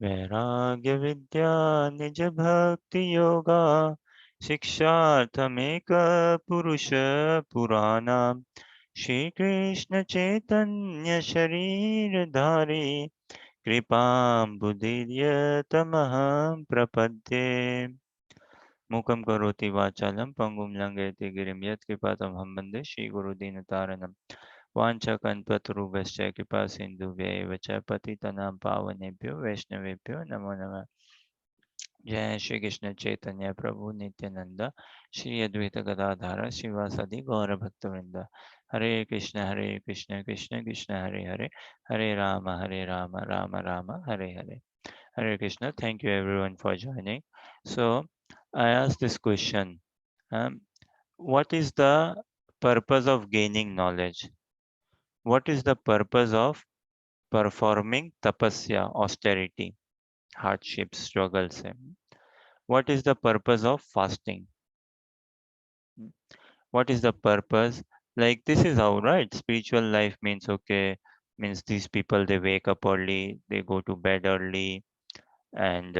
वैराग्य विद्या निज भक्ति योगा शिक्षार्थमेक पुरुष पुराना श्री कृष्ण चैतन्य शरीर धारी कृपाम्बुदीर्यतमहं प्रपद्ये मूकं करोति वाचालं पंगुं लंघयति गिरिं यत्कृपातमहं वन्दे श्रीगुरुदीनतारणं वाञ्छाकल्पतरुभ्यश्च कृपा सिन्धुभ्यैव च पतितनां पावनेभ्यो वैष्णवेभ्यो नमो नमः। जय श्री कृष्ण चैतन्य प्रभु नित्यानंद श्री अद्वैत गदाधर शिवासदि गौर भक्तवृंद। हरे कृष्ण कृष्ण कृष्ण हरे हरे, हरे Ram Ram Ram Hare Hare. Hare Krishna. Thank you everyone for joining. So I asked this question: what is the purpose of gaining knowledge? What is the purpose of performing tapasya, austerity, hardships, struggles? What is the purpose of fasting? What is the purpose? Like, this is how, right? Spiritual life means, okay, means these people, they wake up early, they go to bed early, and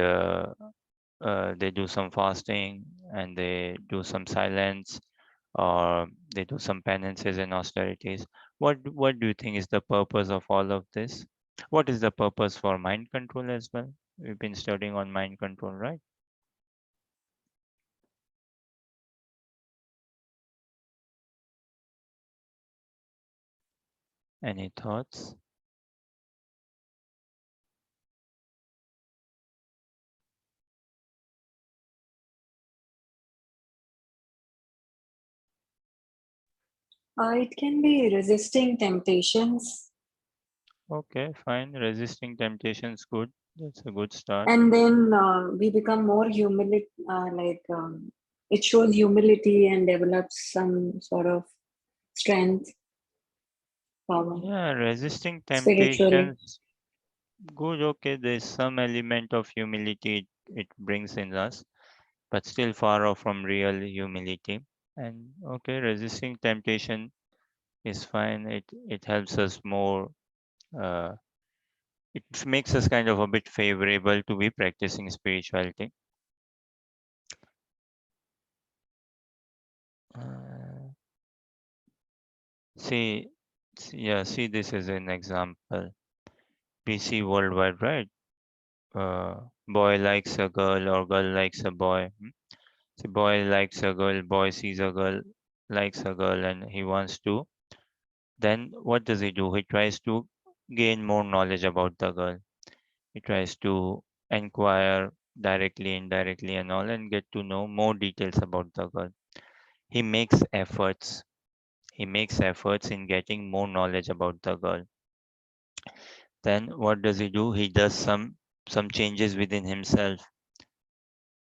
they do some fasting, and they do some silence, or they do some penances and austerities. What do you think is the purpose of all of this? What is the purpose for mind control as well? We've been studying on mind control, right? Any thoughts? It can be resisting temptations, Okay, fine. Resisting temptations, good. That's a good start. and then we become more humility. It shows humility and develops some sort of strength, power Yeah, resisting spiritually. temptations, good. Okay, there's some element of humility it brings in us, but still far off from real humility. And okay, resisting temptation is fine. It helps us more. Uh, it makes us kind of a bit favorable to be practicing spirituality. Uh, see, yeah, see this as an example. We see worldwide, right? Boy likes a girl or girl likes a boy. See, boy likes a girl, boy sees a girl, likes a girl, and he wants to. Then what does he do? He tries to gain more knowledge about the girl. He tries to inquire directly, indirectly, and all, and get to know more details about the girl. He makes efforts. He makes efforts in getting more knowledge about the girl. Then what does he do? He does some changes within himself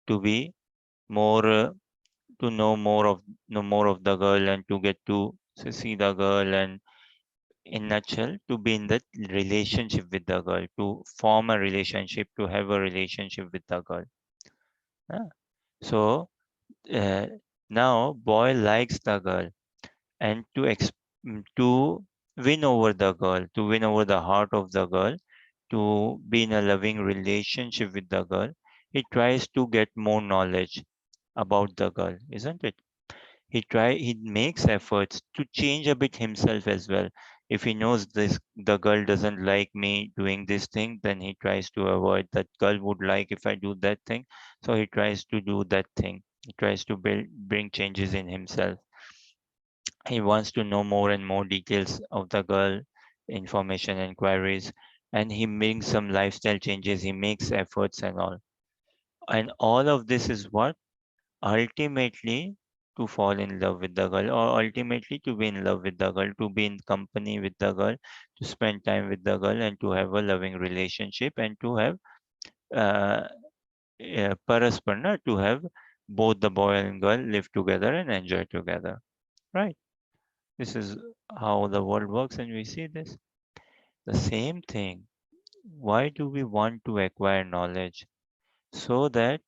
to be more to know more of the girl, and to get to see the girl, and in nutshell to be in that relationship with the girl, to form a relationship, to have a relationship with the girl. Yeah. So uh, now boy likes the girl, and to win over the girl, to win over the heart of the girl, to be in a loving relationship with the girl, he tries to get more knowledge about the girl, isn't it? He makes efforts to change a bit himself as well. If he knows this the girl doesn't like me doing this thing, then he tries to avoid that. Girl would like if I do that thing, so he tries to do that thing. He tries to bring changes in himself. He wants to know more and more details of the girl, information, inquiries, and he brings some lifestyle changes. He makes efforts and all, and all of this is what ultimately to fall in love with the girl, or ultimately to be in love with the girl, to be in company with the girl, to spend time with the girl, and to have a loving relationship, and to have uh, parasparna, to have both the boy and girl live together and enjoy together, right? This is how the world works, and we see this the same thing. Why do we want to acquire knowledge? So that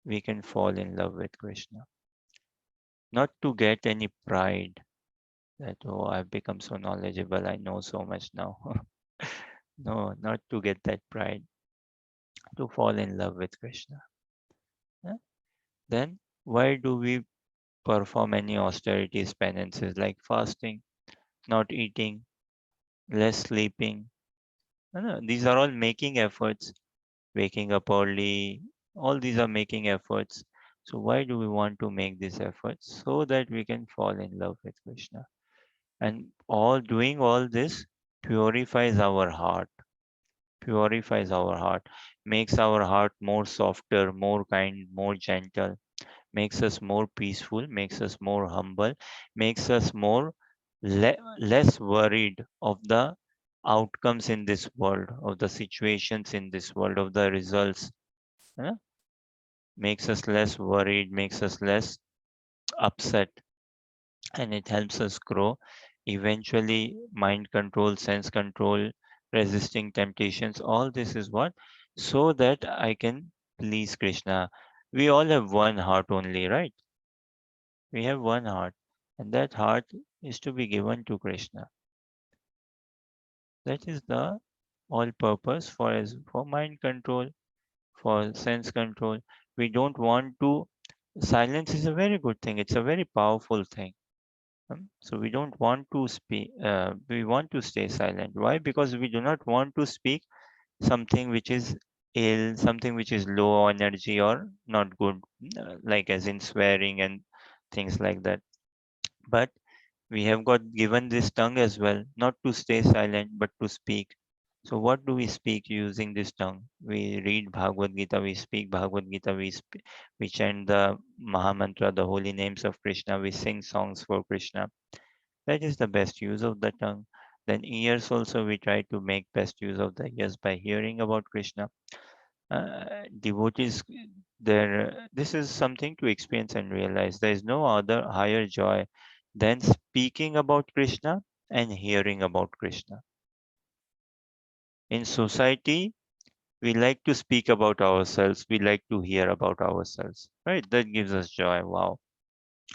we can fall in love with Krishna, not to get any pride that, oh, I've become so knowledgeable, I know so much now. No, not to get that pride, to fall in love with Krishna. Yeah? Then why do we perform any austerities, penances like fasting, not eating, less sleeping? No, these are all making efforts. Waking up early, all these are making efforts. So why do we want to make these efforts? So that we can fall in love with Krishna. And all this purifies our heart, purifies our heart, makes our heart more softer, more kind, more gentle, makes us more peaceful, makes us more humble, makes us more less worried of the outcomes in this world, of the situations in this world, of the results. eh? Makes us less worried, makes us less upset, and it helps us grow. Eventually, mind control, sense control, resisting temptations, all this is what? So that I can please Krishna. We all have one heart only, right? We have one heart, and that heart is to be given to Krishna. That is the all purpose for mind control, for sense control. We don't want to. Silence is a very good thing. It's a very powerful thing. So we don't want to speak. We want to stay silent. Why? Because we do not want to speak something which is ill, something which is low energy or not good, like as in swearing and things like that. But we have got given this tongue as well, not to stay silent, but to speak. So what do we speak using this tongue? We read Bhagavad Gita, we speak Bhagavad Gita, we chant the Mahamantra, the holy names of Krishna, we sing songs for Krishna. That is the best use of the tongue. Then ears also, we try to make best use of the ears by hearing about Krishna. Devotees, there, this is something to experience and realize. There is no other higher joy than speaking about Krishna and hearing about Krishna. In society, we like to speak about ourselves, we like to hear about ourselves, right? That gives us joy. Wow,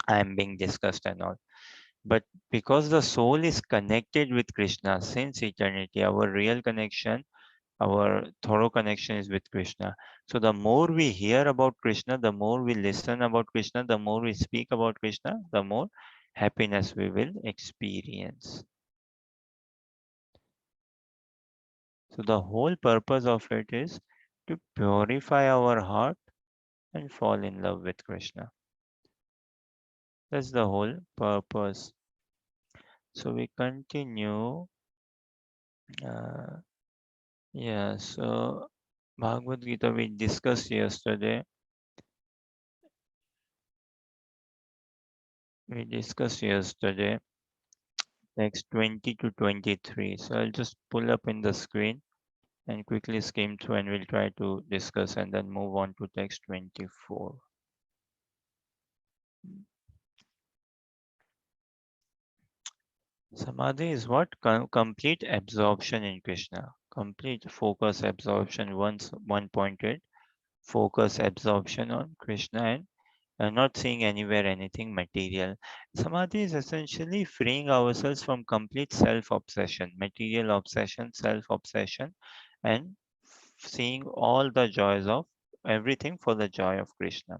I am being discussed and all. But because the soul is connected with Krishna since eternity, our real connection, our thorough connection is with Krishna. So the more we hear about Krishna, the more we listen about Krishna, the more we speak about Krishna, the more happiness we will experience. So the whole purpose of it is to purify our heart and fall in love with Krishna. That's the whole purpose. So we continue. Uh, yeah, so Bhagavad Gita we discussed yesterday. We discussed yesterday text 20 to 23. So I'll just pull up in the screen and quickly skim through and we'll try to discuss and then move on to text 24. Samadhi is what? Complete absorption in Krishna. Complete focus absorption, one pointed focus absorption on Krishna and not seeing anywhere anything material. Samadhi is essentially freeing ourselves from complete self obsession, material obsession, self obsession, and seeing all the joys of everything for the joy of Krishna.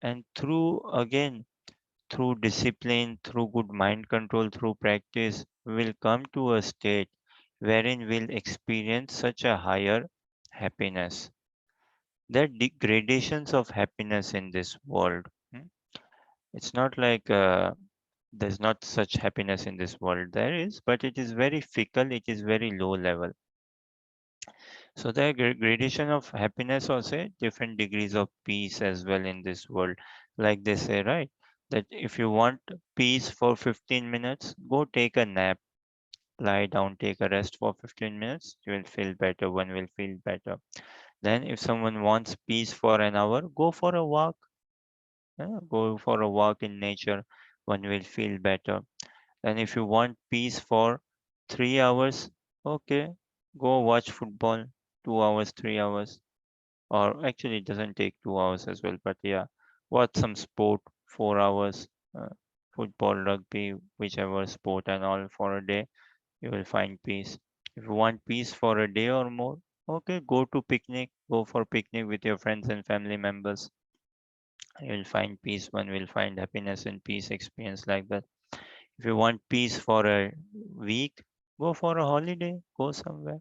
And through discipline, through good mind control, through practice, we will come to a state wherein we'll experience such a higher happiness. There are gradations of happiness in this world. It's not like there's not such happiness in this world. There is, but it is very fickle, it is very low level. So there are gradation of happiness, or say different degrees of peace as well in this world. Like they say, right? That if you want peace for 15 minutes, go take a nap, lie down, take a rest for 15 minutes, you will feel better, one will feel better. Then if someone wants peace for an hour, go for a walk. Go for a walk in nature, one will feel better. And if you want peace for 3 hours, okay, go watch football 2 hours, 3 hours. Or actually, it doesn't take 2 hours as well, but yeah, watch some sport 4 hours, uh, football, rugby, whichever sport and all for a day, you will find peace. If you want peace for a day or more, okay, go to picnic, go for picnic with your friends and family members. You will find peace. One will find happiness and peace experience like that. If you want peace for a week, go for a holiday, go somewhere.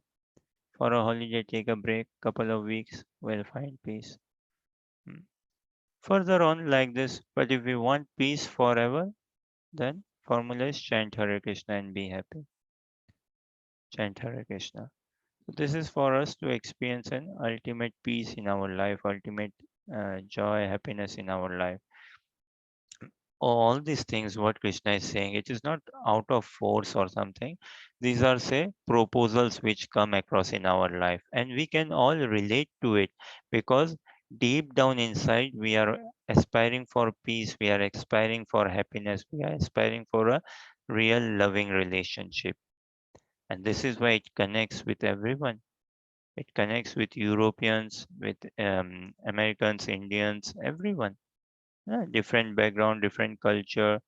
For a holiday, take a break, couple of weeks, will find peace. Hmm. Further on like this, but if we want peace forever, then formula is chant Hare Krishna and be happy. Chant Hare Krishna. So this is for us to experience an ultimate peace in our life, ultimate joy, happiness in our life. All these things, what Krishna is saying, it is not out of force or something. These are, say, proposals which come across in our life, and we can all relate to it because deep down inside, we are aspiring for peace, we are aspiring for happiness, we are aspiring for a real loving relationship. And this is why it connects with everyone. It connects with Europeans, with Americans, Indians, everyone. Yeah, different background, different culture,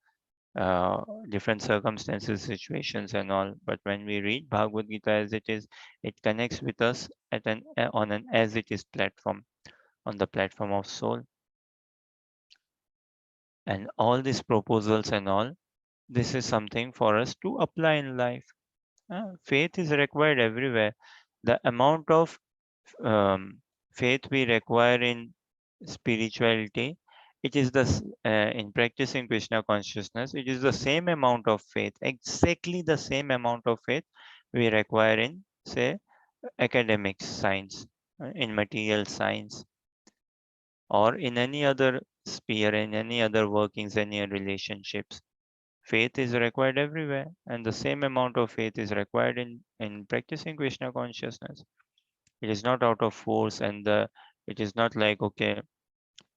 uh, different circumstances, situations, and all. But when we read Bhagavad Gita as it is, it connects with us at an on an as it is platform, on the platform of soul. And all these proposals and all, this is something for us to apply in life. Faith is required everywhere. The amount of faith we require in spirituality, it is in practicing Krishna consciousness, it is the same amount of faith, exactly the same amount of faith we require in, say, academic science, in material science, or in any other sphere, in any other workings, any relationships. Faith is required everywhere, and the same amount of faith is required in practicing Krishna consciousness. It is not out of force, and it is not like, okay,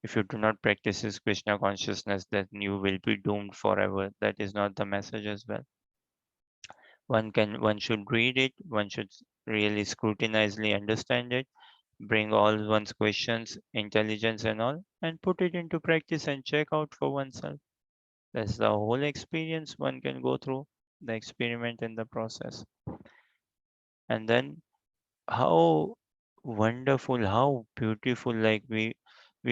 if you do not practice this Krishna consciousness, then you will be doomed forever. That is not the message as well. One should read it, one should really scrutinizely understand it, bring all one's questions, intelligence and all, and put it into practice and check out for oneself. That's the whole experience one can go through, the experiment and the process. And then how wonderful, how beautiful, like we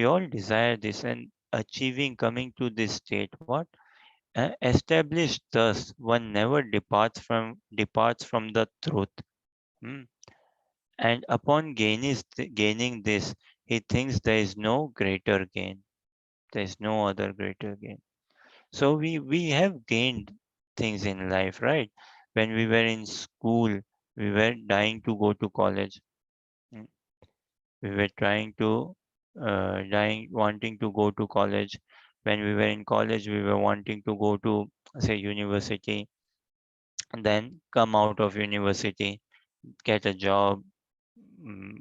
all desire this and achieving coming to this state. What? Established thus, one never departs from the truth. Hmm. And upon gaining this, he thinks there is no greater gain. There is no other greater gain. So we have gained things in life, right? When we were in school, we were dying to go to college. Mm. We were wanting to go to college. When we were in college, we were wanting to go to, say, university, and then come out of university, get a job,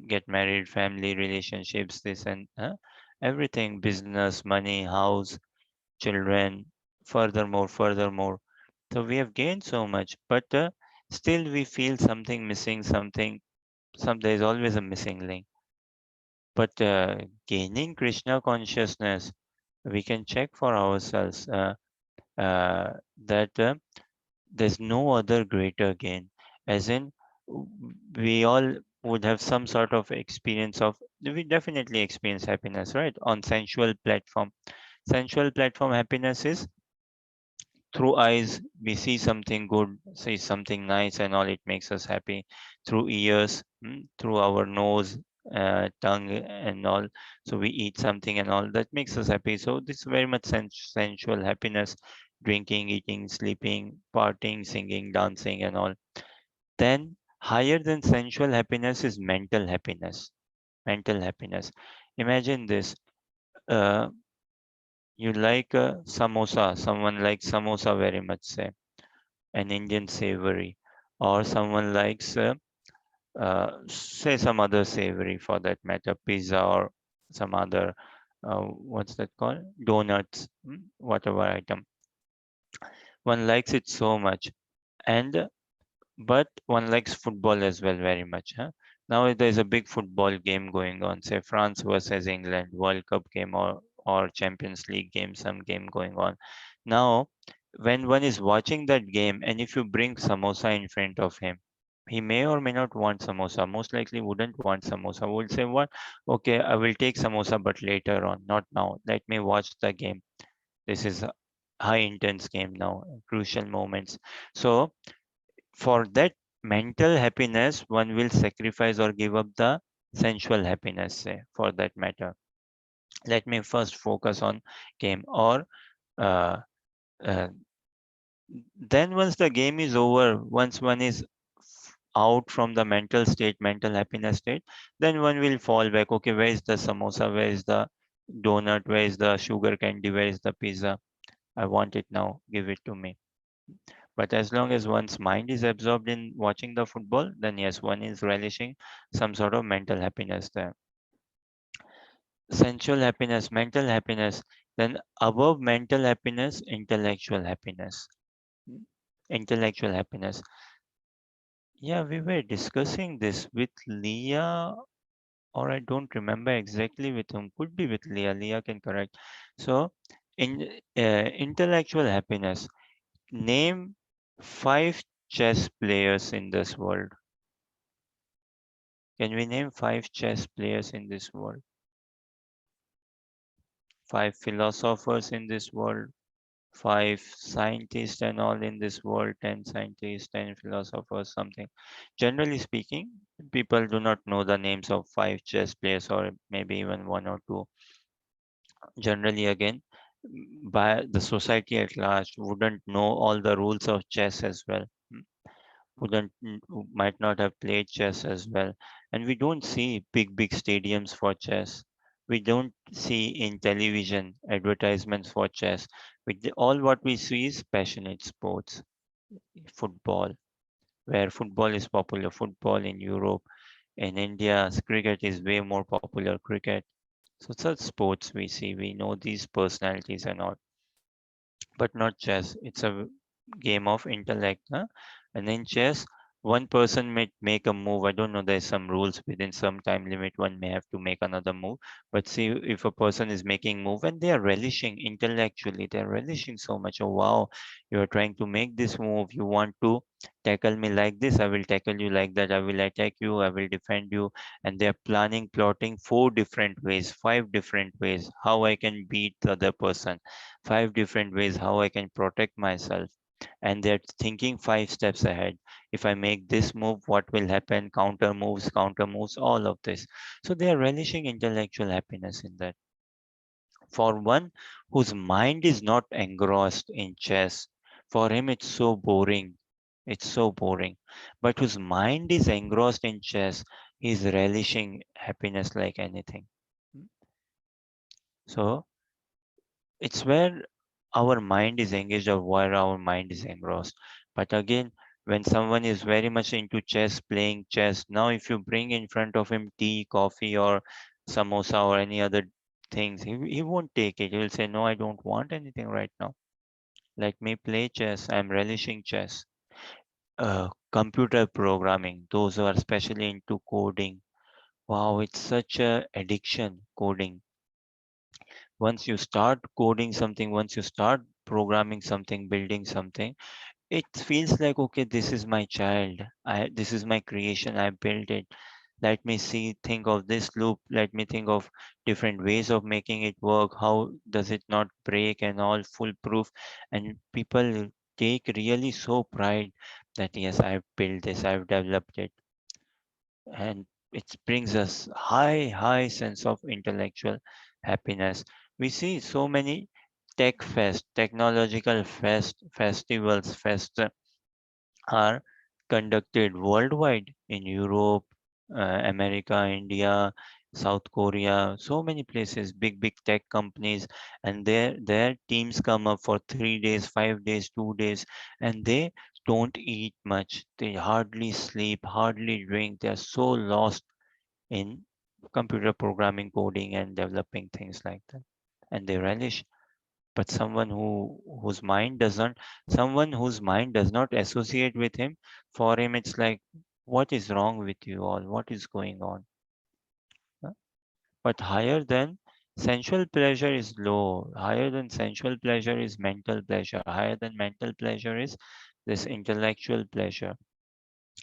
get married, family relationships, this and everything, business, money, house, children, furthermore. So we have gained so much, but still we feel something missing, there is always a missing link. But gaining Krishna consciousness, we can check for ourselves that there's no other greater gain. As in, we all would have some sort of experience of, we definitely experience happiness, right? On sensual platform. Sensual platform happiness is through eyes, we see something good, see something nice, and all, it makes us happy. Through ears, through our nose, tongue, and all. So we eat something and all that makes us happy. So this is very much sensual happiness: drinking, eating, sleeping, partying, singing, dancing, and all. Then higher than sensual happiness is mental happiness. Mental happiness. Imagine this. Uh, you like samosa. Someone likes samosa very much, say an Indian savory, or someone likes, say, some other savory for that matter, pizza or some other, what's that called? Donuts, whatever item. One likes it so much, and but one likes football as well very much. Huh? Now there's a big football game going on, say France versus England, World Cup game, or Champions League game, some game going on. Now, when one is watching that game, and if you bring samosa in front of him, He may or may not want samosa. Most likely wouldn't want samosa. Would say, what? Okay, I will take samosa, but later on, not now. Let me watch the game. This is a high intense game now, crucial moments. So for that mental happiness, one will sacrifice or give up the sensual happiness, say, for that matter. Let me first focus on game. Or uh, uh, then once the game is over, once one is out from the mental state, mental happiness state, then one will fall back. Okay, where is the samosa, where is the donut, where is the sugar candy, where is the pizza? I want it now, give it to me. But as long as one's mind is absorbed in watching the football, then yes, one is relishing some sort of mental happiness there. Sensual happiness, mental happiness, then above mental happiness, intellectual happiness. Intellectual happiness. Yeah, we were discussing this with Leah, or I don't remember exactly with whom. Could be with Leah. Leah can correct. So, in intellectual happiness, name 5 chess players in this world. Can we name 5 chess players in this world? 5 philosophers in this world? 5 scientists and all in this world? 10 scientists, 10 philosophers, something. Generally speaking, people do not know the names of 5 chess players, or maybe even one or two. Generally, again, by the society at large wouldn't know all the rules of chess as well. Who might not have played chess as well. And we don't see big stadiums for chess. We don't see in television advertisements for chess. All what we see is passionate sports. Football, where football is popular, football in Europe. In India, cricket is way more popular, cricket. So such sports we see, we know these personalities and all, but not chess. It's a game of intellect. Huh? And in chess, one person may make a move. I don't know, there's some rules within some time limit. One may have to make another move. But see, if a person is making move and they are relishing intellectually, they're relishing so much. Oh wow, you are trying to make this move. You want to tackle me like this. I will tackle you like that. I will attack you. I will defend you. And they are planning, plotting 4 different ways, 5 different ways how I can beat the other person, 5 different ways how I can protect myself. And they're thinking 5 steps ahead. If I make this move, what will happen? Counter moves, all of this. So they are relishing intellectual happiness in that. For one whose mind is not engrossed in chess, for him it's so boring. It's so boring. But whose mind is engrossed in chess, he's relishing happiness like anything. So it's where our mind is engaged or where our mind is engrossed. But again, when someone is very much into chess, playing chess, now if you bring in front of him tea, coffee, or samosa or any other things, he won't take it. He will say, no, I don't want anything right now. Let me play chess. I'm relishing chess. Computer programming, those who are especially into coding. Wow, it's such a addiction, coding. Once you start coding something, once you start programming something, building something, it feels like, okay, this is my child. This is my creation. I built it. Let me see, think of this loop. Let me think of different ways of making it work. How does it not break and all foolproof? And people take really so pride that yes, I've built this, I've developed it, and it brings us high sense of intellectual happiness. We see so many technological festivals, are conducted worldwide in Europe, America, India, South Korea, so many places, big tech companies, and their teams come up for 3 days, 5 days, 2 days, and they don't eat much. They hardly sleep, hardly drink. They're so lost in computer programming, coding, and developing things like that, and they relish. But someone whose mind does not associate with him, for him it's like, what is wrong with you all, what is going on? Huh? But higher than sensual pleasure is low, higher than sensual pleasure is mental pleasure, higher than mental pleasure is this intellectual pleasure.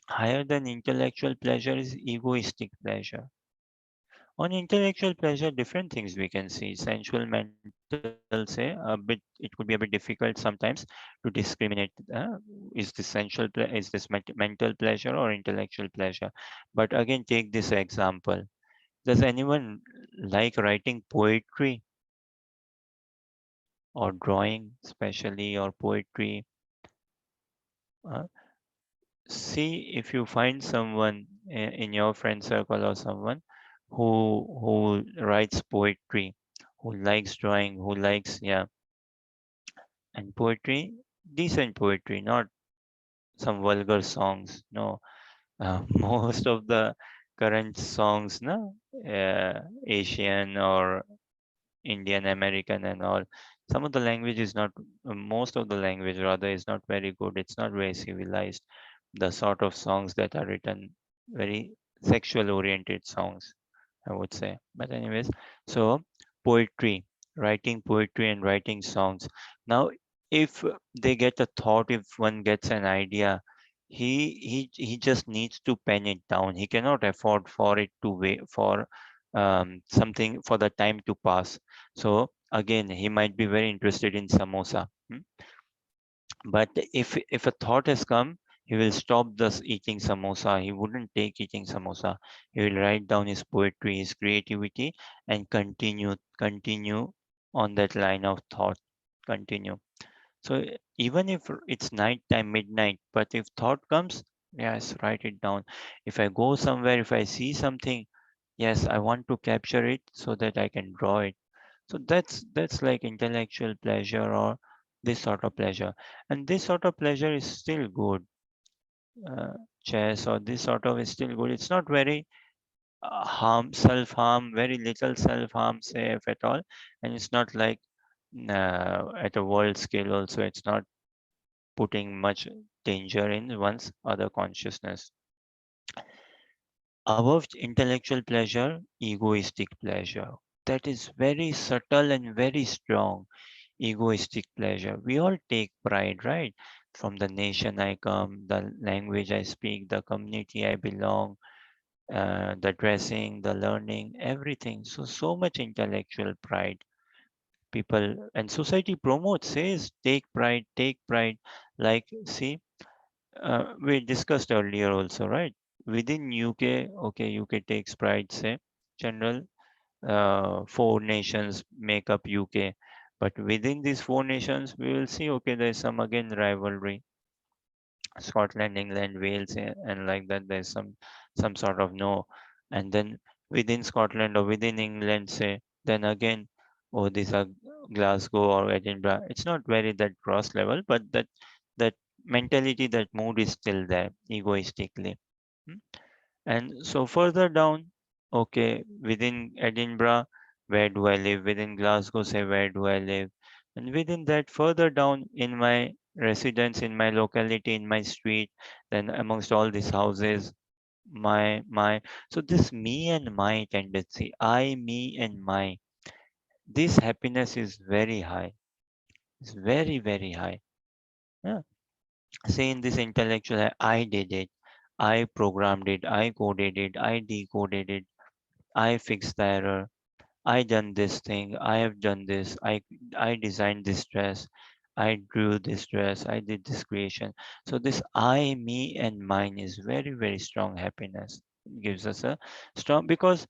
Higher than intellectual pleasure is egoistic pleasure. On intellectual pleasure, different things we can see. Sensual, mental, say a bit. It could be a bit difficult sometimes to discriminate. Is this is this mental pleasure or intellectual pleasure? But again, take this example. Does anyone like writing poetry or drawing, especially, or poetry? Uh, See if you find someone in your friend circle or someone who writes poetry, who likes drawing, who likes, yeah, and poetry, decent poetry, not some vulgar songs. No, most of the current songs, no, Asian or Indian American and all. Some of the language is not, most of the language rather is not very good. It's not very civilized. The sort of songs that are written, very sexual oriented songs, I would say. But anyways, so poetry, writing poetry and writing songs. Now, if they get a thought, if one gets an idea, he just needs to pen it down. He cannot afford for it to wait for something for the time to pass. So again, he might be very interested in samosa. But if a thought has come, he will stop this eating samosa. He wouldn't take eating samosa. He will write down his poetry, his creativity, and continue on that line of thought. Continue. So even if it's night time, midnight, but if thought comes, yes, write it down. If I go somewhere, if I see something, yes, I want to capture it so that I can draw it. So that's like intellectual pleasure or this sort of pleasure. And this sort of pleasure is still good. uh, Chess or this sort of is still good. It's not very self harm, very little self harm, say if at all. And it's not like at a world scale also, it's not putting much danger in one's other consciousness. Above intellectual pleasure, egoistic pleasure. That is very subtle and very strong. Egoistic pleasure. We all take pride, right? From the nation I come, the language I speak, the community I belong, the dressing, the learning, everything. So much intellectual pride. People and society promotes, says, take pride. Like, see, we discussed earlier also, right? Within UK, okay, UK takes pride, say, general, four nations make up UK. But within these four nations, we will see, okay, there's some again rivalry. Scotland, England, Wales, and like that. There's some sort of no, and then within Scotland or within England, say, then again, oh, these are Glasgow or Edinburgh. It's not very that cross level, but that mentality, that mood is still there, egoistically. Hmm? And so further down, okay, within Edinburgh, where do I live? Within Glasgow, say, where do I live? And within that, further down in my residence, in my locality, in my street, then amongst all these houses, my. So this me and my tendency, I, me, and my. This happiness is very high. It's very, very high. Yeah. Say in this intellectual, I did it. I programmed it. I coded it. I decoded it. I fixed the error. I done this thing. I have done this. I designed this dress. I drew this dress. I did this creation. So this I, me, and mine is very, very strong happiness. It gives us a strong, because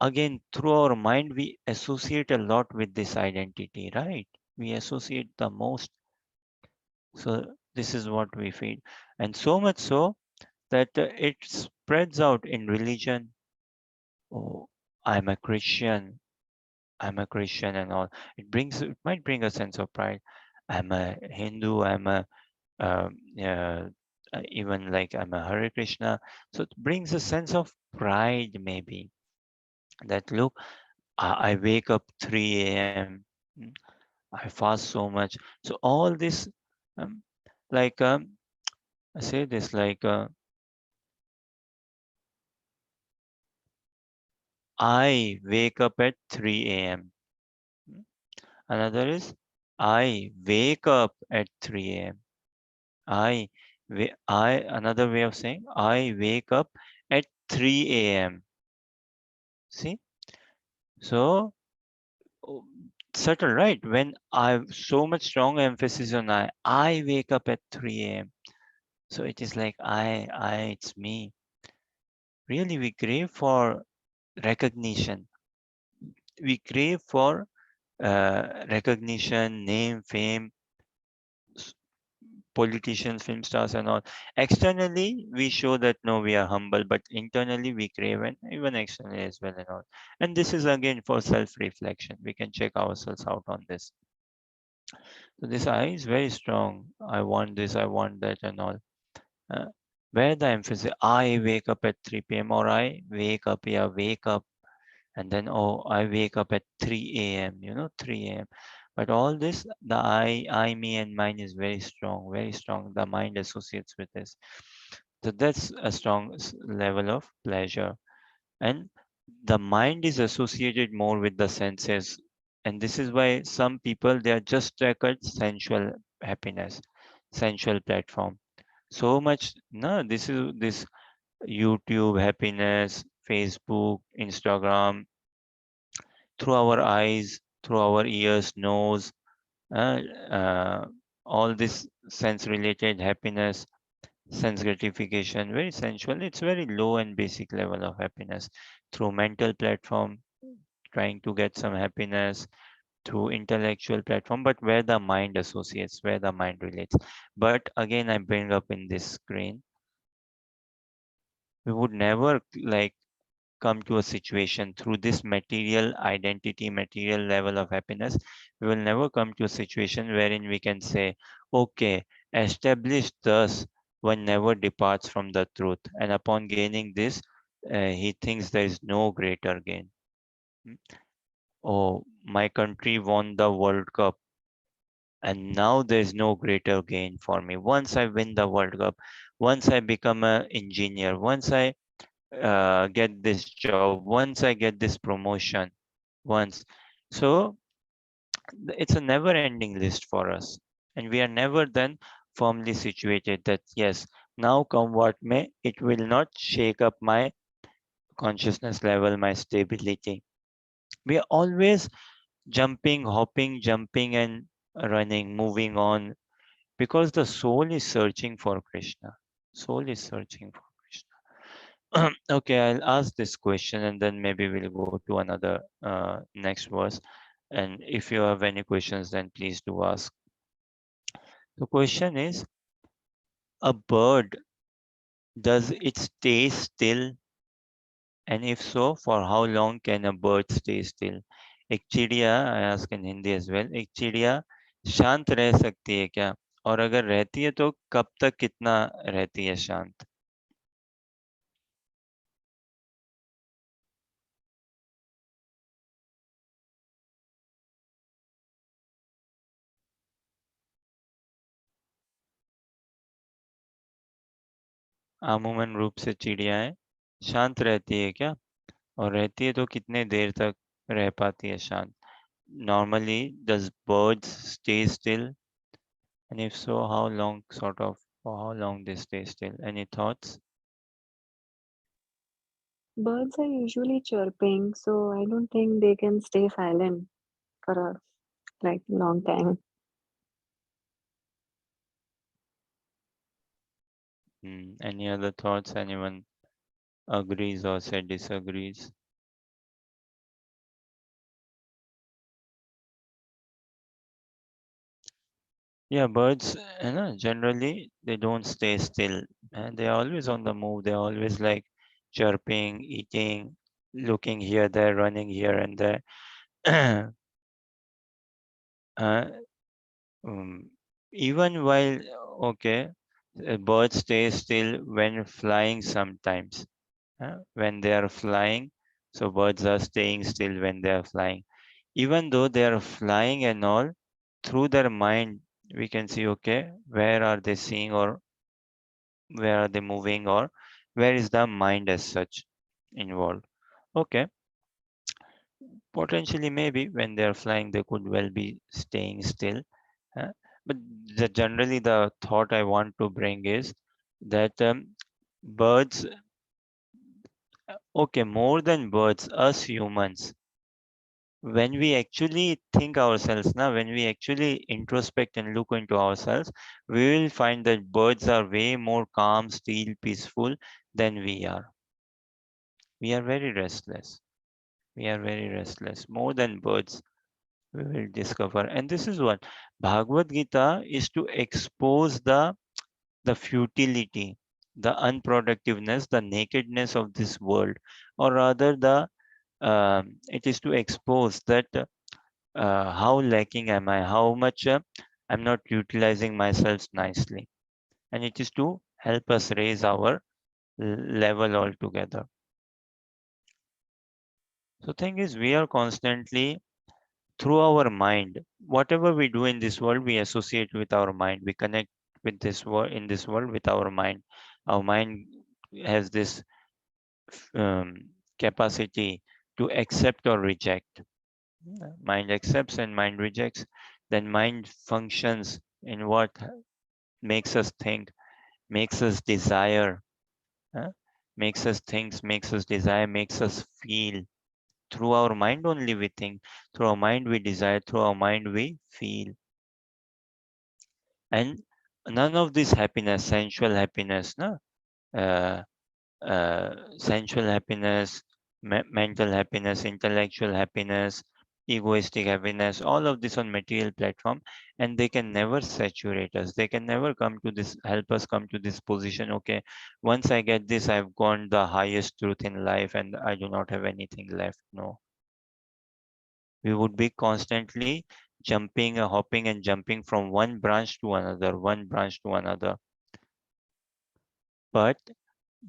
again through our mind we associate a lot with this identity, right? We associate the most. So this is what we feel, and so much so that it spreads out in religion. Oh, I'm a Christian. I'm a Christian and all. It might bring a sense of pride. I'm a Hindu. I'm a even like I'm a Hare Krishna. So it brings a sense of pride, maybe, that look, I wake up 3 a.m. mm, I fast so much. So all this, um, like I say this like I wake up at 3 a.m. Mm. Another is I wake up at 3 a.m. I Another way of saying, I wake up at 3 a.m. See, so oh, subtle, right? When I so much strong emphasis on I wake up at 3 a.m. So it is like it's me. Really, we crave for recognition. We crave for recognition, name, fame, s- politicians, film stars, and all. Externally, we show that no, we are humble, but internally, we crave, and even externally as well, and all. And this is again for self-reflection. We can check ourselves out on this. So this I is very strong. I want this, I want that, and all. Uh, where the emphasis, I wake up at 3 p.m. or I wake up, yeah, wake up, and then oh, I wake up at 3 a.m. 3 a.m. But all this, the I, me, and mine is very strong, very strong. The mind associates with this. So that's a strong level of pleasure. And the mind is associated more with the senses. And this is why some people, they are just stuck at sensual happiness, sensual platform. So much, no, this YouTube happiness, Facebook, Instagram, through our eyes, through our ears, nose, uh, uh, all this sense related happiness, sense gratification, very sensual. It's very low and basic level of happiness. Through mental platform, trying to get some happiness, through intellectual platform, but where the mind associates, where the mind relates. But again, I bring up in this screen, we would never like come to a situation through this material identity, material level of happiness. We will never come to a situation wherein we can say, okay, established thus, one never departs from the truth. And upon gaining this, he thinks there is no greater gain. Hmm. Oh, my country won the World Cup, and now there is no greater gain for me. Once I win the World Cup, once I become an engineer, once I get this job, once I get this promotion, once. So it's a never ending list for us. And we are never then firmly situated that, yes, now come what may, it will not shake up my consciousness level, my stability. We are always jumping, hopping, jumping, and running, moving on, because the soul is searching for Krishna. Soul is searching for Krishna. Okay, I'll ask this question and then maybe we'll go to another next verse. And if you have any questions, then please do ask. The question is, a bird, does it stay still? And if so, for how long can a bird stay still? एक चिड़िया, I ask in Hindi as well, एक चिड़िया शांत रह सकती है क्या? और अगर रहती है तो कब तक कितना रहती है शांत? अमूमन रूप से चिड़ियाएं शांत रहती है क्या? और रहती है तो कितने देर तक रह पाती है शांत? Normally, does birds stay still? And if so, how long, sort of, for how long they stay still? Any thoughts? Birds are usually chirping, so I don't think they can stay silent for a long time. Any other thoughts? Anyone agrees or say disagrees? Yeah, birds, generally they don't stay still, and they're always on the move. They're always like chirping, eating, looking here, there, running here and there. uh, um, Even while, okay, birds stay still when flying sometimes. When they are flying, so birds are staying still when they are flying. Even though they are flying and all, through their mind, we can see, okay, where are they seeing, or where are they moving, or where is the mind as such involved. Okay, potentially maybe when they are flying, they could well be staying still. but generally the thought I want to bring is that birds, okay, more than birds, us humans, when we actually think ourselves now, when we actually introspect and look into ourselves, we will find that birds are way more calm, still, peaceful than we are. We are very restless. We are very restless, more than birds, we will discover. And this is what Bhagavad Gita is, to expose the futility, the unproductiveness, the nakedness of this world, or rather the it is to expose that how lacking am I, how much I'm not utilizing myself nicely, and it is to help us raise our level altogether. So thing is, we are constantly through our mind. Whatever we do in this world, we associate with our mind. We connect with this world, in this world, with our mind. Our mind has this capacity to accept or reject. Mind accepts and mind rejects. Then mind functions in what makes us think, makes us desire, huh? Makes us think, makes us desire, makes us feel. Through our mind only we think, through our mind we desire, through our mind we feel. And none of this happiness, sensual happiness, no? Uh, Sensual happiness, mental happiness, intellectual happiness, egoistic happiness, all of this on material platform, and they can never saturate us. They can never come to this, help us come to this position. Okay, once I get this, I've gone the highest truth in life, and I do not have anything left. No, we would be constantly jumping, hopping, and jumping from one branch to another, one branch to another. But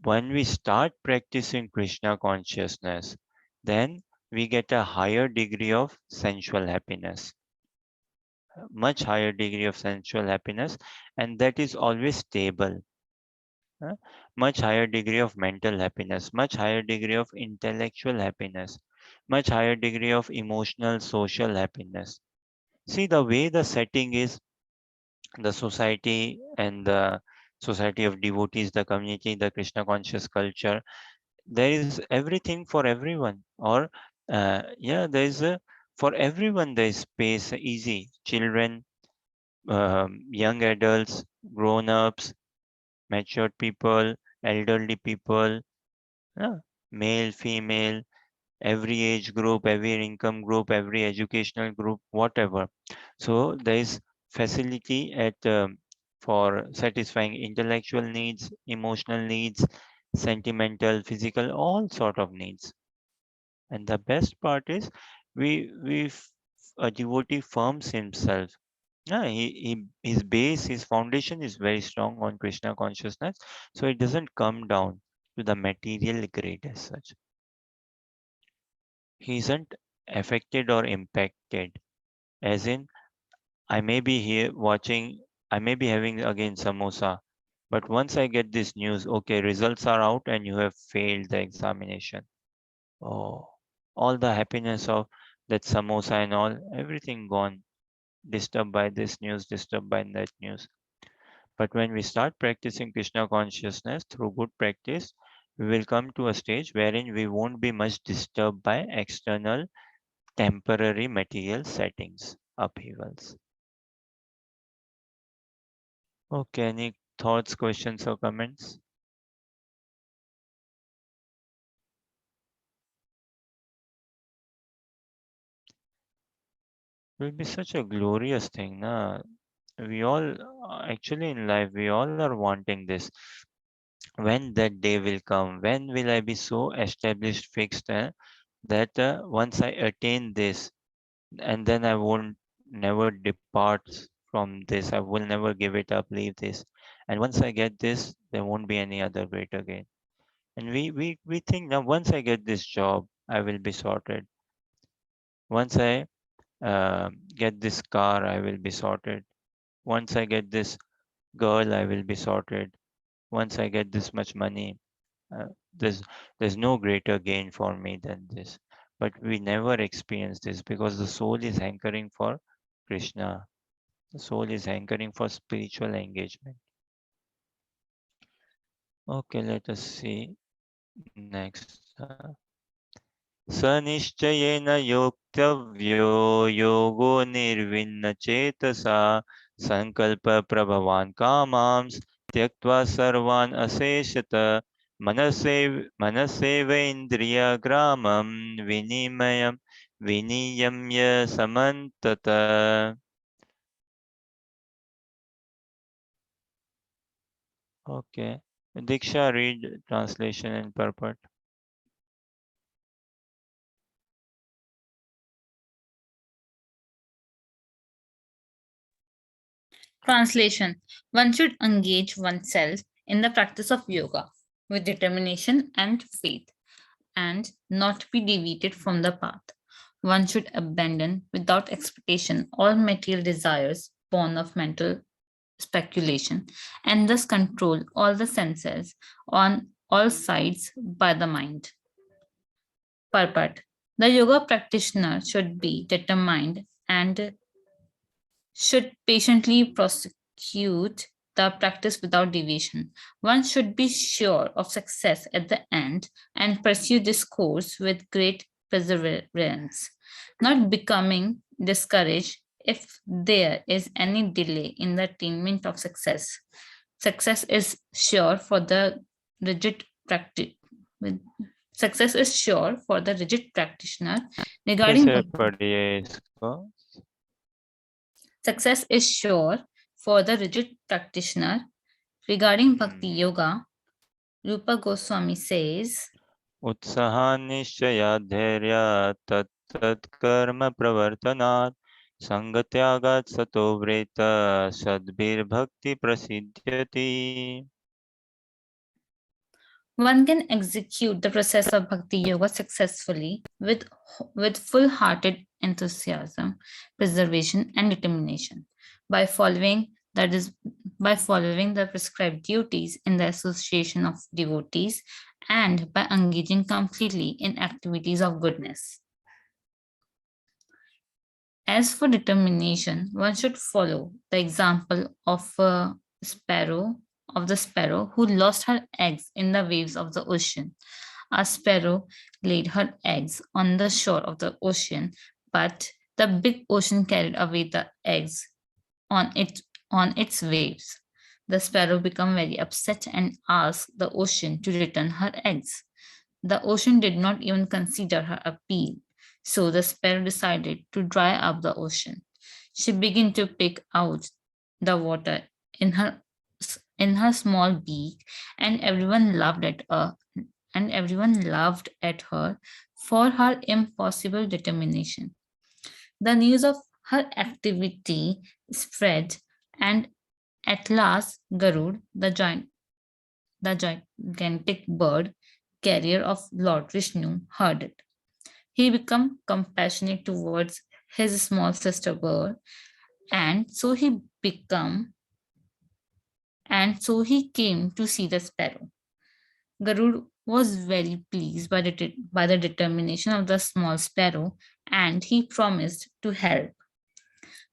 when we start practicing Krishna consciousness, then we get a higher degree of sensual happiness, much higher degree of sensual happiness, and that is always stable. uh, Much higher degree of mental happiness, much higher degree of intellectual happiness, much higher degree of emotional, social happiness. See, the way the setting is, the society and the society of devotees, the community, the Krishna conscious culture, there is everything for everyone, or yeah, there is a, for everyone there is space, easy, children, young adults, grown-ups, matured people, elderly people, yeah, male, female, every age group, every income group, every educational group, whatever. So there is facility at for satisfying intellectual needs, emotional needs, sentimental, physical, all sort of needs. And the best part is, a devotee firms himself. Yeah, his base, his foundation is very strong on Krishna consciousness, so it doesn't come down to the material grade as such. He isn't affected or impacted. As in, I may be here watching, I may be having again samosa, but once I get this news, okay, results are out and you have failed the examination. Oh, all the happiness of that samosa and all, everything gone, disturbed by this news, disturbed by that news. But when we start practicing Krishna consciousness through good practice, we will come to a stage wherein we won't be much disturbed by external temporary material settings, upheavals. Okay, any thoughts, questions, or comments? It will be such a glorious thing, na? We all, actually in life, we all are wanting this. When that day will come, when will I be so established, fixed, that once I attain this, and then I won't never depart from this, I will never give it up, leave this, and once I get this, there won't be any other great again. And we think, now once I get this job, I will be sorted. Once I get this car, I will be sorted. Once I get this girl, I will be sorted. Once I get this much money, uh, there's there's no greater gain for me than this. But we never experience this because the soul is hankering for Krishna. The soul is hankering for spiritual engagement. Okay, let us see next. सनिश्चयेन योक्तव्यो योगो निर्विण्णचेतसा सङ्कल्पप्रभवान् कामांस् त्यक्त्वा सर्वान् अशेषत मनसेवेन्द्रियग्रामं विनिमयं विनियम्य समन्तत. Okay. Diksha, read translation and purport. Translation: one should engage oneself in the practice of yoga with determination and faith, and not be deviated from the path. One should abandon without expectation all material desires born of mental speculation, and thus control all the senses on all sides by the mind. Purport: the yoga practitioner should be determined and should patiently prosecute the practice without deviation. One should be sure of success at the end and pursue this course with great perseverance, not becoming discouraged if there is any delay in the attainment of success. Success is sure for the rigid practice. Success is sure for the rigid practitioner फिर regarding से पढ़िए इसको. Success is sure for the rigid practitioner. Regarding Bhakti Yoga, Rupa Goswami says, उत्साहान्निश्चयात् धैर्यात् तत्तत्कर्म प्रवर्तनात् सङ्गत्यागात् सतो व्रेत सद्भिर्भक्ति प्रसिद्ध्यति. one can execute the process of Bhakti Yoga successfully with full-hearted enthusiasm, preservation, and determination by following the prescribed duties in the association of devotees and by engaging completely in activities of goodness. As for determination, one should follow the example of the sparrow who lost her eggs in the waves of the ocean. A sparrow laid her eggs on the shore of the ocean, but the big ocean carried away the eggs on its waves. The sparrow became very upset and asked the ocean to return her eggs. The ocean did not even consider her appeal, so the sparrow decided to dry up the ocean. She began to pick out the water in her small beak, and everyone laughed at her for her impossible determination. The news of her activity spread, and at last Garud, the gigantic bird carrier of Lord Vishnu, heard it. He became compassionate towards his small sister bird, and so he came to see the sparrow. Garud was very pleased by the determination of the small sparrow, and he promised to help.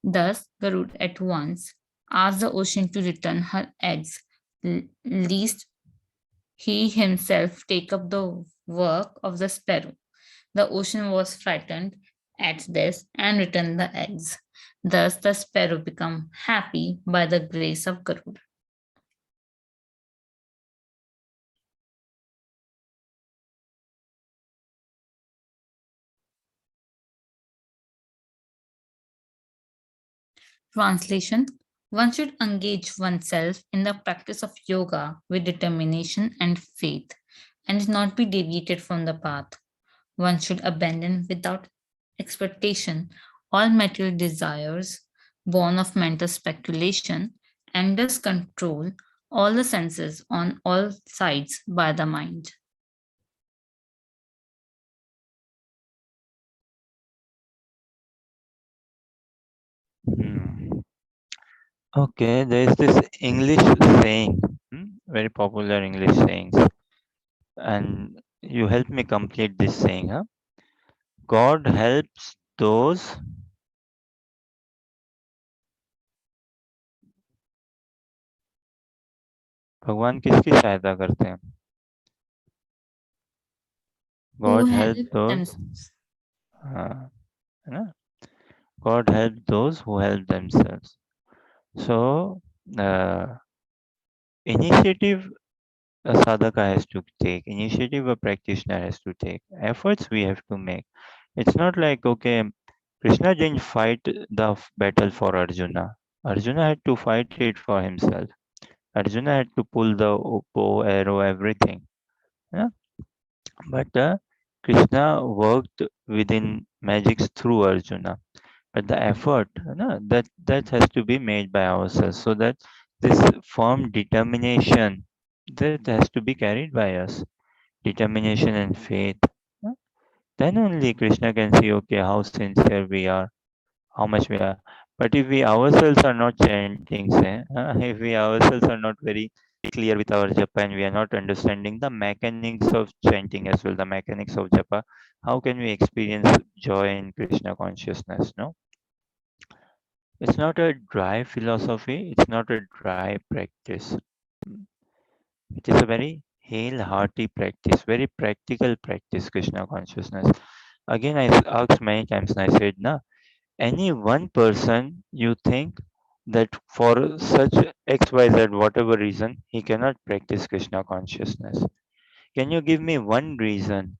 Thus, Garud at once asked the ocean to return her eggs, lest he himself take up the work of the sparrow. The ocean was frightened at this and returned the eggs. Thus, the sparrow became happy by the grace of Garuda. Translation: one should engage oneself in the practice of yoga with determination and faith and not be deviated from the path. One should abandon without expectation all material desires born of mental speculation and thus control all the senses on all sides by the mind. Okay, there is this English saying, very popular English sayings, and you help me complete this saying. Huh? God helps those भगवान किसकी सहायता करते हैं? Who God help help those, themselves. हाँ, है ना, God help those who help themselves. So initiative a sadhaka has to take, initiative a practitioner has to take, efforts we have to make. It's not like, okay, Krishna didn't fight the battle for Arjuna. Arjuna had to fight it for himself. Arjuna had to pull the bow, arrow, everything. Yeah? But Krishna worked within magics through Arjuna. But the effort, that has to be made by ourselves, so that this firm determination, that has to be carried by us. Determination and faith. uh, Then only Krishna can see, okay, how sincere we are, how much we are. But if we ourselves are not chanting, say, if we ourselves are not very clear with our japa, and we are not understanding the mechanics of chanting as well, the mechanics of japa, how can we experience joy in Krishna consciousness? No, it's not a dry philosophy, it's not a dry practice. Mm, it is a very hail hearty practice, very practical practice, Krishna consciousness. Again, I asked many times and I said, na, any one person you think that for such XYZ, whatever reason, he cannot practice Krishna consciousness. Can you give me one reason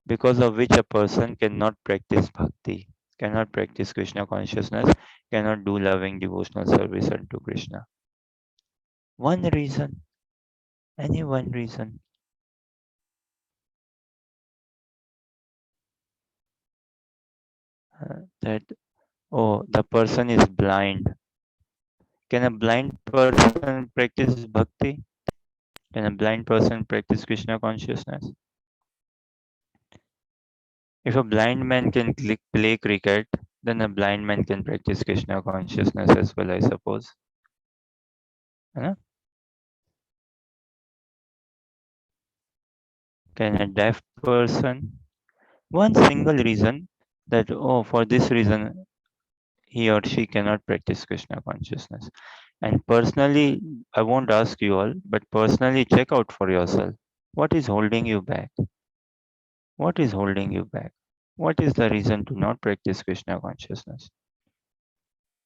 because of which a person cannot practice bhakti, cannot practice Krishna consciousness, cannot do loving devotional service unto Krishna? One reason, any one reason. That, oh, the person is blind. Can a blind person practice bhakti? Can a blind person practice Krishna consciousness? If a blind man can play cricket, then a blind man can practice Krishna consciousness as well, I suppose. Huh? Can a deaf person? One single reason that, oh, for this reason, he or she cannot practice Krishna consciousness. And personally, I won't ask you all, but personally check out for yourself. What is holding you back? What is holding you back? What is the reason to not practice Krishna consciousness?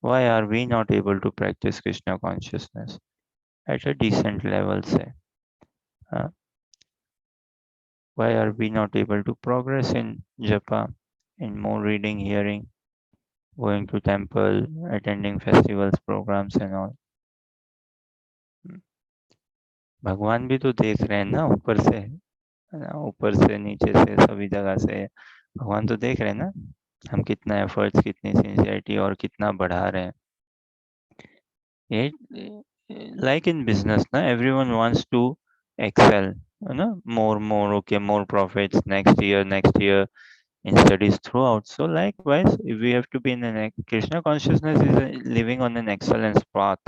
Why are we not able to practice Krishna consciousness at a decent level, say? Uh, why are we not able to progress in japa, in more reading, hearing, going to temple, attending festivals, programs and all? भगवान भी तो देख रहे हैं ना ऊपर से, है ना, ऊपर से नीचे से सभी जगह से भगवान तो देख रहे हैं ना हम कितना एफर्ट्स, कितनी सिंसियरिटी और कितना बढ़ा रहे हैं. Like in business, na, everyone wants to excel, more, okay, more profits next year in studies throughout. So likewise, if we have to be in an Krishna consciousness is living on an excellence path.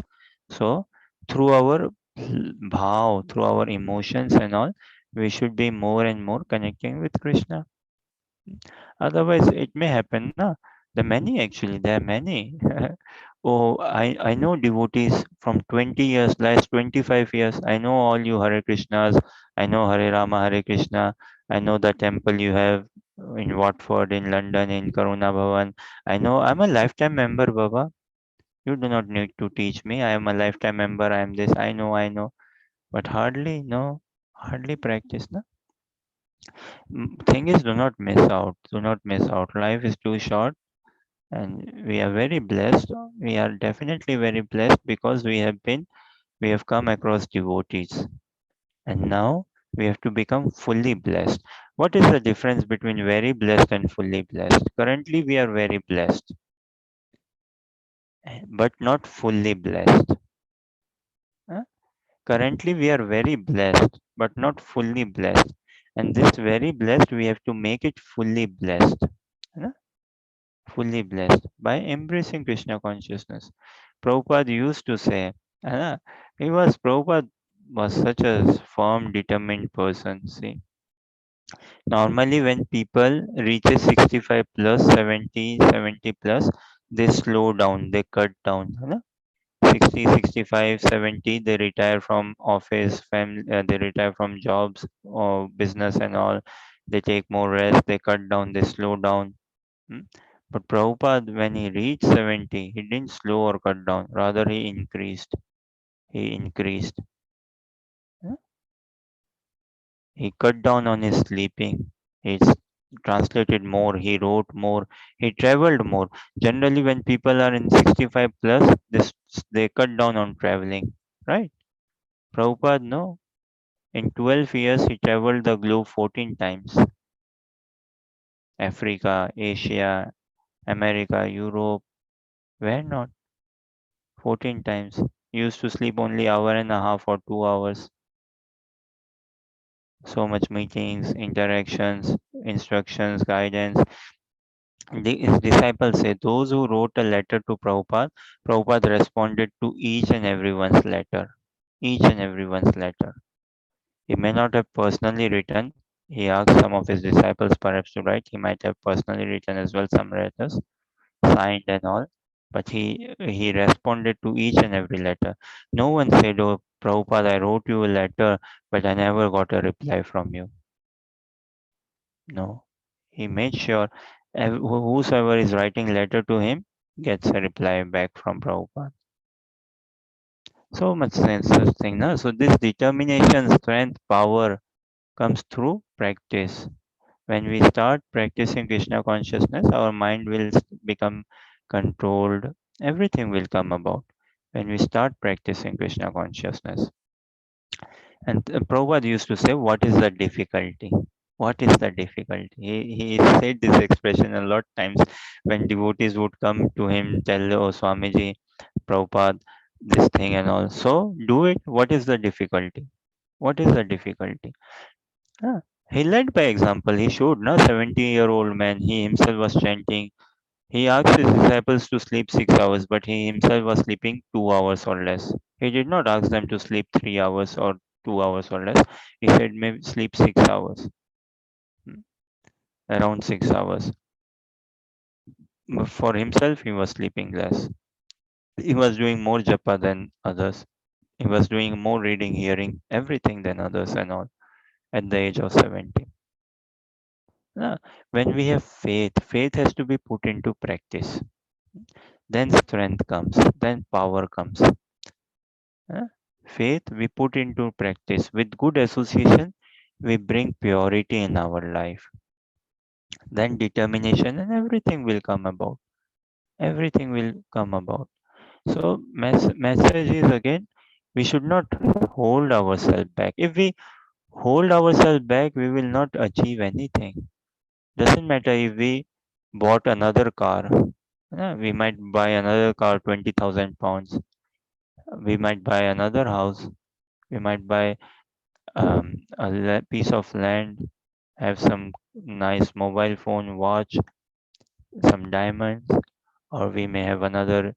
So through our bhav, through our emotions and all, we should be more and more connecting with Krishna. Otherwise, it may happen, na. There are many. Oh, I know devotees from 20 years, last 25 years. I know all you Hare Krishnas. I know Hare Rama, Hare Krishna. I know the temple you have in Watford, in London, in Karuna Bhavan. I know I'm a lifetime member, Baba. You do not need to teach me. I am a lifetime member. I am this. I know. But hardly, no, hardly practice, na. Thing is, do not miss out. Do not miss out. Life is too short, and we are very blessed. We are definitely very blessed because we have come across devotees, and now we have to become fully blessed. What is the difference between very blessed and fully blessed? Currently, we are very blessed, but not fully blessed. Huh? Currently, we are very blessed, but not fully blessed. And this very blessed, we have to make it fully blessed. Huh? Fully blessed by embracing Krishna consciousness. Prabhupada used to say, uh, Prabhupada was such a firm, determined person. See, normally when people reaches 65 plus, 70 plus, they slow down, they cut down. है ना? 60, 65, 70, they retire from office, family, they retire from jobs or business and all. They take more rest, they cut down, they slow down. Hmm? But Prabhupada, when he reached 70, he didn't slow or cut down, rather he increased. He increased. Huh? He cut down on his sleeping. He translated more, he wrote more, he traveled more. Generally, when people are in 65 plus, they cut down on traveling, right? Prabhupada, no. In 12 years, he traveled the globe 14 times. Africa, Asia, America, Europe, where not? 14 times. He used to sleep only hour and a half or 2 hours. So much meetings, interactions, instructions, guidance. His disciples say those who wrote a letter to Prabhupada, Prabhupada responded to each and everyone's letter. Each and everyone's letter. He may not have personally written. He asked some of his disciples perhaps to write. He might have personally written as well some letters, signed and all. But he responded to each and every letter. No one said, "Oh, Prabhupada, I wrote you a letter, but I never got a reply from you." No. He made sure whosoever is writing letter to him gets a reply back from Prabhupada. So much sense such thing. No? So this determination, strength, power comes through practice. When we start practicing Krishna consciousness, our mind will become controlled. Everything will come about when we start practicing Krishna consciousness. And Prabhupada used to say, "What is the difficulty? What is the difficulty?" He said this expression a lot times when devotees would come to him, tell, "Oh, Swamiji, Prabhupada, this thing and all." So do it. What is the difficulty? What is the difficulty? Ah, he led by example. He showed, no, 70-year-old man. He himself was chanting. He asked his disciples to sleep 6 hours, but he himself was sleeping 2 hours or less. He did not ask them to sleep 3 hours or 2 hours or less. He said maybe sleep 6 hours, hmm, around 6 hours. But for himself, he was sleeping less. He was doing more japa than others. He was doing more reading, hearing, everything than others and all at the age of 70. Ah, when we have faith, faith has to be put into practice. Then strength comes, then power comes. Ah, faith we put into practice. With good association, we bring purity in our life. Then determination and everything will come about. Everything will come about. So message is again, we should not hold ourselves back. If we hold ourselves back, we will not achieve anything. Doesn't matter if we bought another car. We might buy another car, 20,000 pounds. We might buy another house. We might buy a piece of land, have some nice mobile phone, watch, some diamonds, or we may have another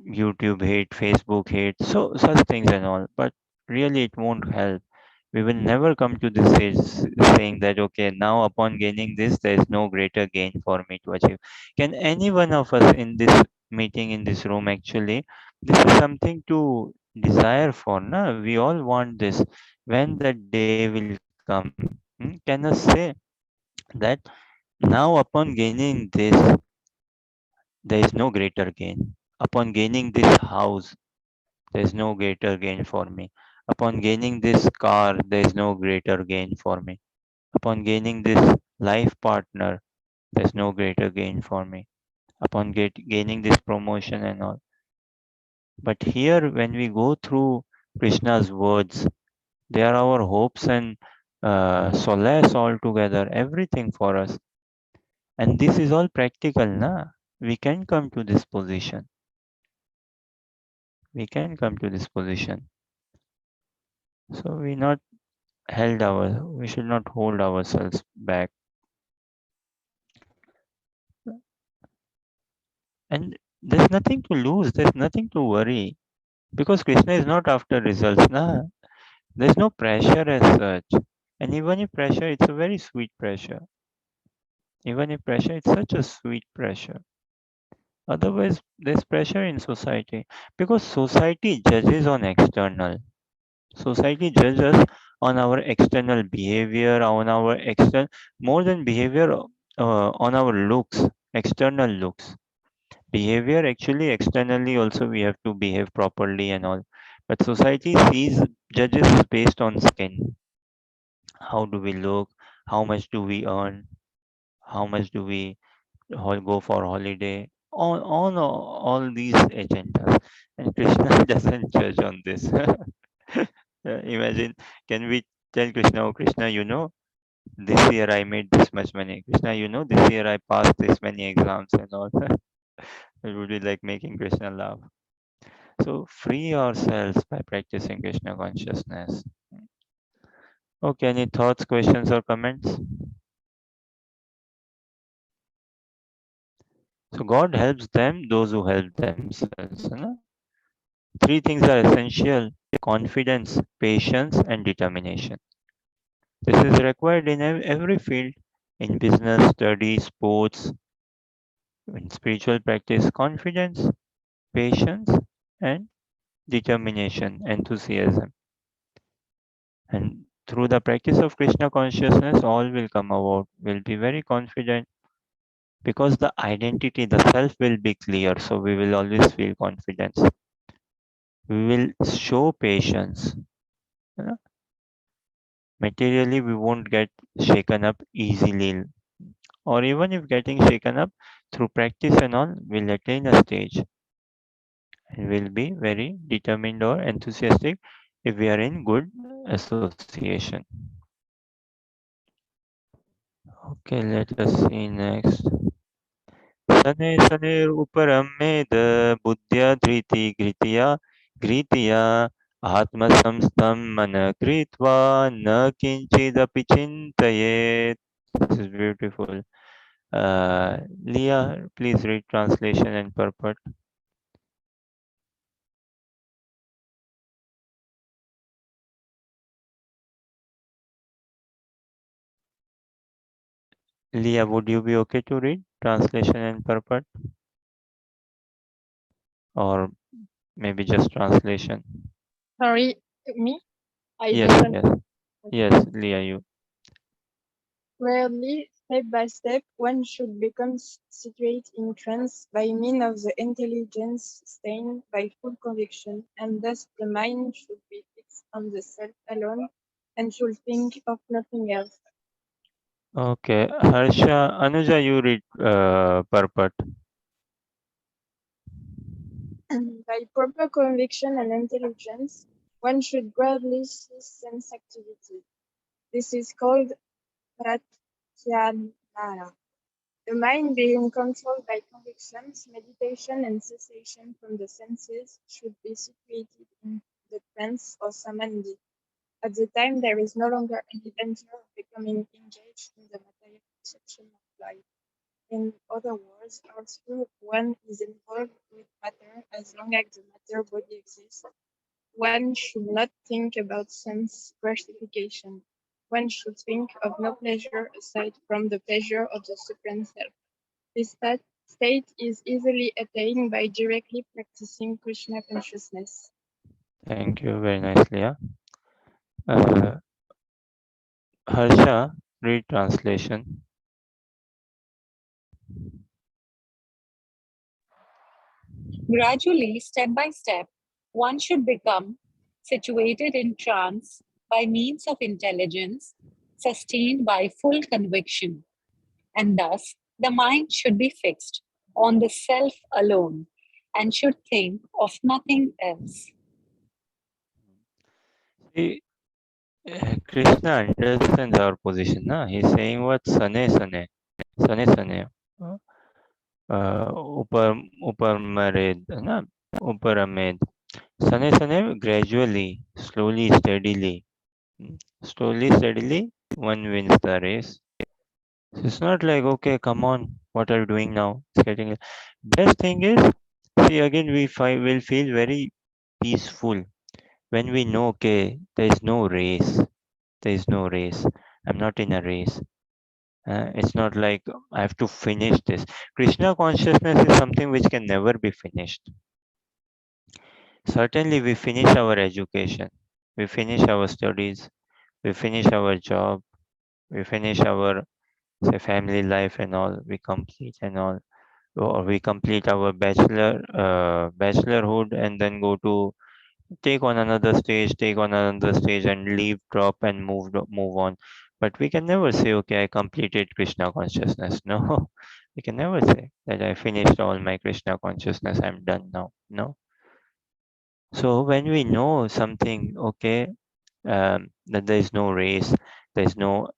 YouTube hit, Facebook hit, so such things and all. But really, it won't help. We will never come to this stage saying that, okay, now upon gaining this, there is no greater gain for me to achieve. Can any one of us in this meeting, in this room, actually, this is something to desire for? No? We all want this. When the day will come, can us say that now upon gaining this, there is no greater gain. Upon gaining this house, there is no greater gain for me. Upon gaining this car, there is no greater gain for me. Upon gaining this life partner, there is no greater gain for me. Upon gaining this promotion and all. But here, when we go through Krishna's words, they are our hopes and solace altogether, everything for us. And this is all practical, na? We can come to this position. We can come to this position. So we should not hold ourselves back. And there's nothing to lose, there's nothing to worry. Because Krishna is not after results, na. There's no pressure as such. And even if pressure, it's a very sweet pressure. Even if pressure, it's such a sweet pressure. Otherwise, there's pressure in society because society judges on external. Society judges on our external behavior, on our external more than behavior, on our looks, external looks. Behavior actually externally also we have to behave properly and all, but society sees judges based on skin. How do we look? How much do we earn? How much do we go for holiday? On all these agendas, and Krishna doesn't judge on this. Imagine, can we tell Krishna, oh Krishna, this year I made this much money. Krishna, this year I passed this many exams and all. It would be like making Krishna laugh. So free ourselves by practicing Krishna consciousness. Okay, any thoughts, questions, or comments? So God helps them, those who help themselves. Three things are essential: confidence, patience, and determination. This is required in every field, in business, study, sports, in spiritual practice. Confidence, patience, and determination, enthusiasm. And through the practice of Krishna consciousness, all will come about. We'll be very confident because the identity, the self will be clear. So we will always feel confidence. We will show patience. You know, Materially, we won't get shaken up easily, or even if getting shaken up through practice and all, we'll attain a stage and will be very determined or enthusiastic if we are in good association. Okay, let us see next. Sane sane uparammed buddhya dhriti gritiya gritiya atmasamstam mana kritva na kinchidapi chintayet. This is beautiful. Leah, please read translation and purport. Leah, would you be okay to read translation and purport, or maybe just translation? Sorry, me? I Yes, didn't. yes, yes, Leah, you. Rarely, step by step, one should become situate in trance by means of the intelligence sustained by full conviction, and thus the mind should be fixed on the self alone and should think of nothing else. Okay, Harsha, Anuja, you read purport. By proper conviction and intelligence, one should gradually cease sense activity. This is called pratyahara. The mind being controlled by convictions, meditation and cessation from the senses should be situated in the trance or samadhi. At the time there is no longer any danger of becoming engaged in the material perception of life. In other words, although one is involved with matter as long as the matter body exists, one should not think about sense gratification. One should think of no pleasure aside from the pleasure of the Supreme Self. This state is easily attained by directly practicing Krishna consciousness. Thank you, very nice, Leah. Uh, Harsha, read translation. Gradually, step by step, one should become situated in trance by means of intelligence sustained by full conviction, and thus the mind should be fixed on the self alone and should think of nothing else. See, Krishna understands our position. Na? He's saying what? Sane sane. Sane sane. Upar Uparmared. Na? Uparamed. Sane sane, gradually, slowly, steadily. Slowly, steadily, one wins the race. So it's not like, okay, come on, what are you doing now? It's getting. Best thing is, see, again, will feel very peaceful when we know, okay, there is no race. There is no race. I'm not in a race. It's not like I have to finish this. Krishna consciousness is something which can never be finished. Certainly, we finish our education, we finish our studies, we finish our job, we finish our say family life and all. We complete and all, or we complete our bachelorhood and then go to take on another stage and leave, drop and move on. But we can never say, okay, I completed Krishna consciousness. No, we can never say that I finished all my Krishna consciousness, I'm done now. No. So when we know something, okay, that there is no race, there is no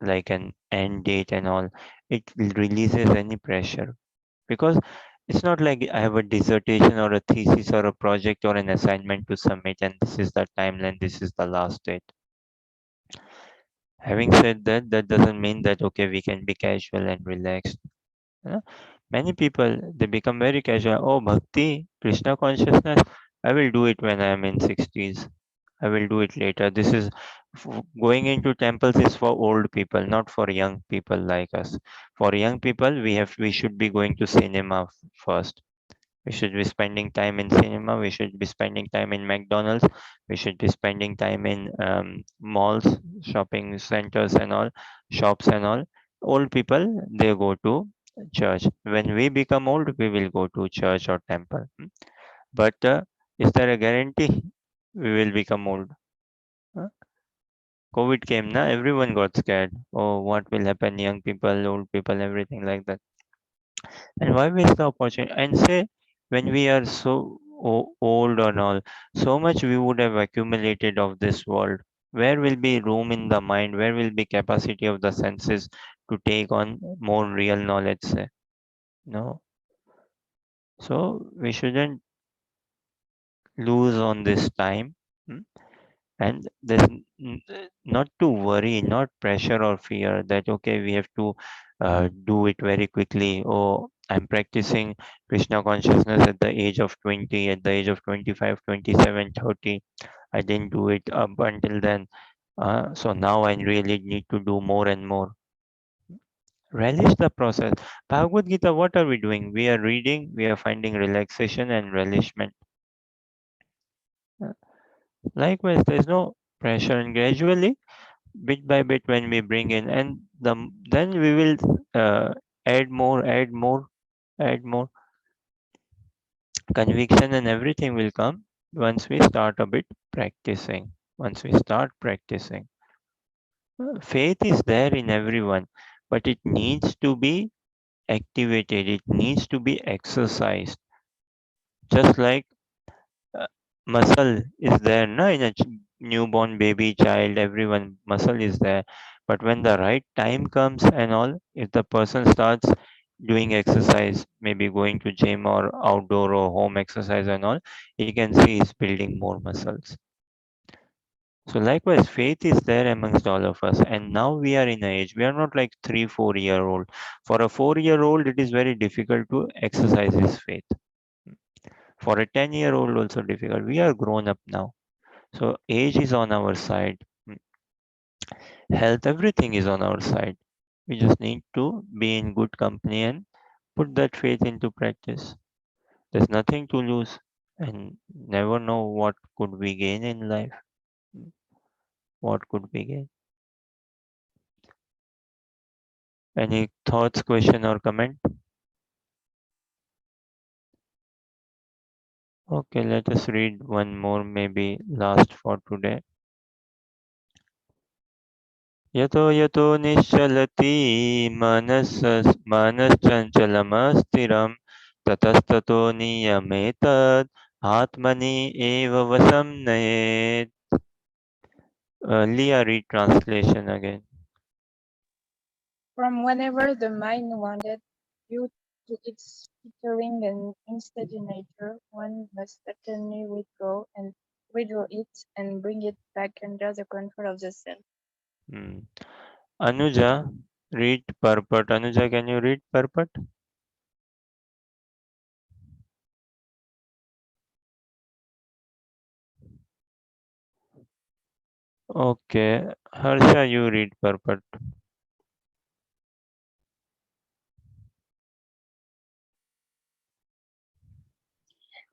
like an end date and all, it releases any pressure, because it's not like I have a dissertation or a thesis or a project or an assignment to submit and this is the timeline, this is the last date. Having said that, that doesn't mean that okay, we can be casual and relaxed. uh, Many people, they become very casual. Oh, bhakti, Krishna consciousness, I will do it when I am in 60s, I will do it later. This is going into temples is for old people, not for young people like us. For young people, we should be going to cinema first. We should be spending time in cinema. We should be spending time in McDonald's. We should be spending time in malls, shopping centers, and all, shops and all. Old people, they go to church. When we become old, we will go to church or temple. But is there a guarantee we will become old? Huh? COVID came, na everyone got scared. Oh, what will happen? Young people, old people, everything like that. And why waste the opportunity? And say when we are so old and all, so much we would have accumulated of this world. Where will be room in the mind? Where will be capacity of the senses to take on more real knowledge? Say no. So we shouldn't lose on this time. Hmm? And there's not to worry, not pressure or fear that okay, we have to do it very quickly. Oh, I'm practicing Krishna consciousness at the age of 20, at the age of 25, 27, 30. I didn't do it up until then, so now I really need to do more and more. Relish the process. Bhagavad Gita, what are we doing? We are reading, we are finding relaxation and relishment. Uh, Likewise, there's no pressure, and gradually, bit by bit, when we bring in, and then we will add more, add more, add more. Conviction and everything will come once we start a bit practicing. Once we start practicing, faith is there in everyone, but it needs to be activated. It needs to be exercised. Just like uh, muscle is there, no, in a newborn baby child, everyone muscle is there. But when the right time comes and all, if the person starts doing exercise, maybe going to gym or outdoor or home exercise and all, he can see he's building more muscles. So likewise, faith is there amongst all of us, and now we are in an age, we are not like 3 4 year old. For a 4 year old, it is very difficult to exercise his faith. For a 10-year-old also difficult. We are grown up now. So age is on our side. Health, everything is on our side. We just need to be in good company and put that faith into practice. There's nothing to lose, and never know what could we gain in life. What could we gain? Any thoughts, question, or comment? Okay, let us read one more, maybe last for today. यतो यतो निश्चलति मनश्चञ्चलमस्थिरं ततस्ततो नियमेतद् आत्मनि एव वशं नयेत्. Leah, read translation again. From whenever the mind wandered due to its flickering and unsteady nature, one must certainly withdraw it and bring it back under the control of the self. Anuja, read purport. Anuja, can you read purport? Okay. Harsha, you read purport.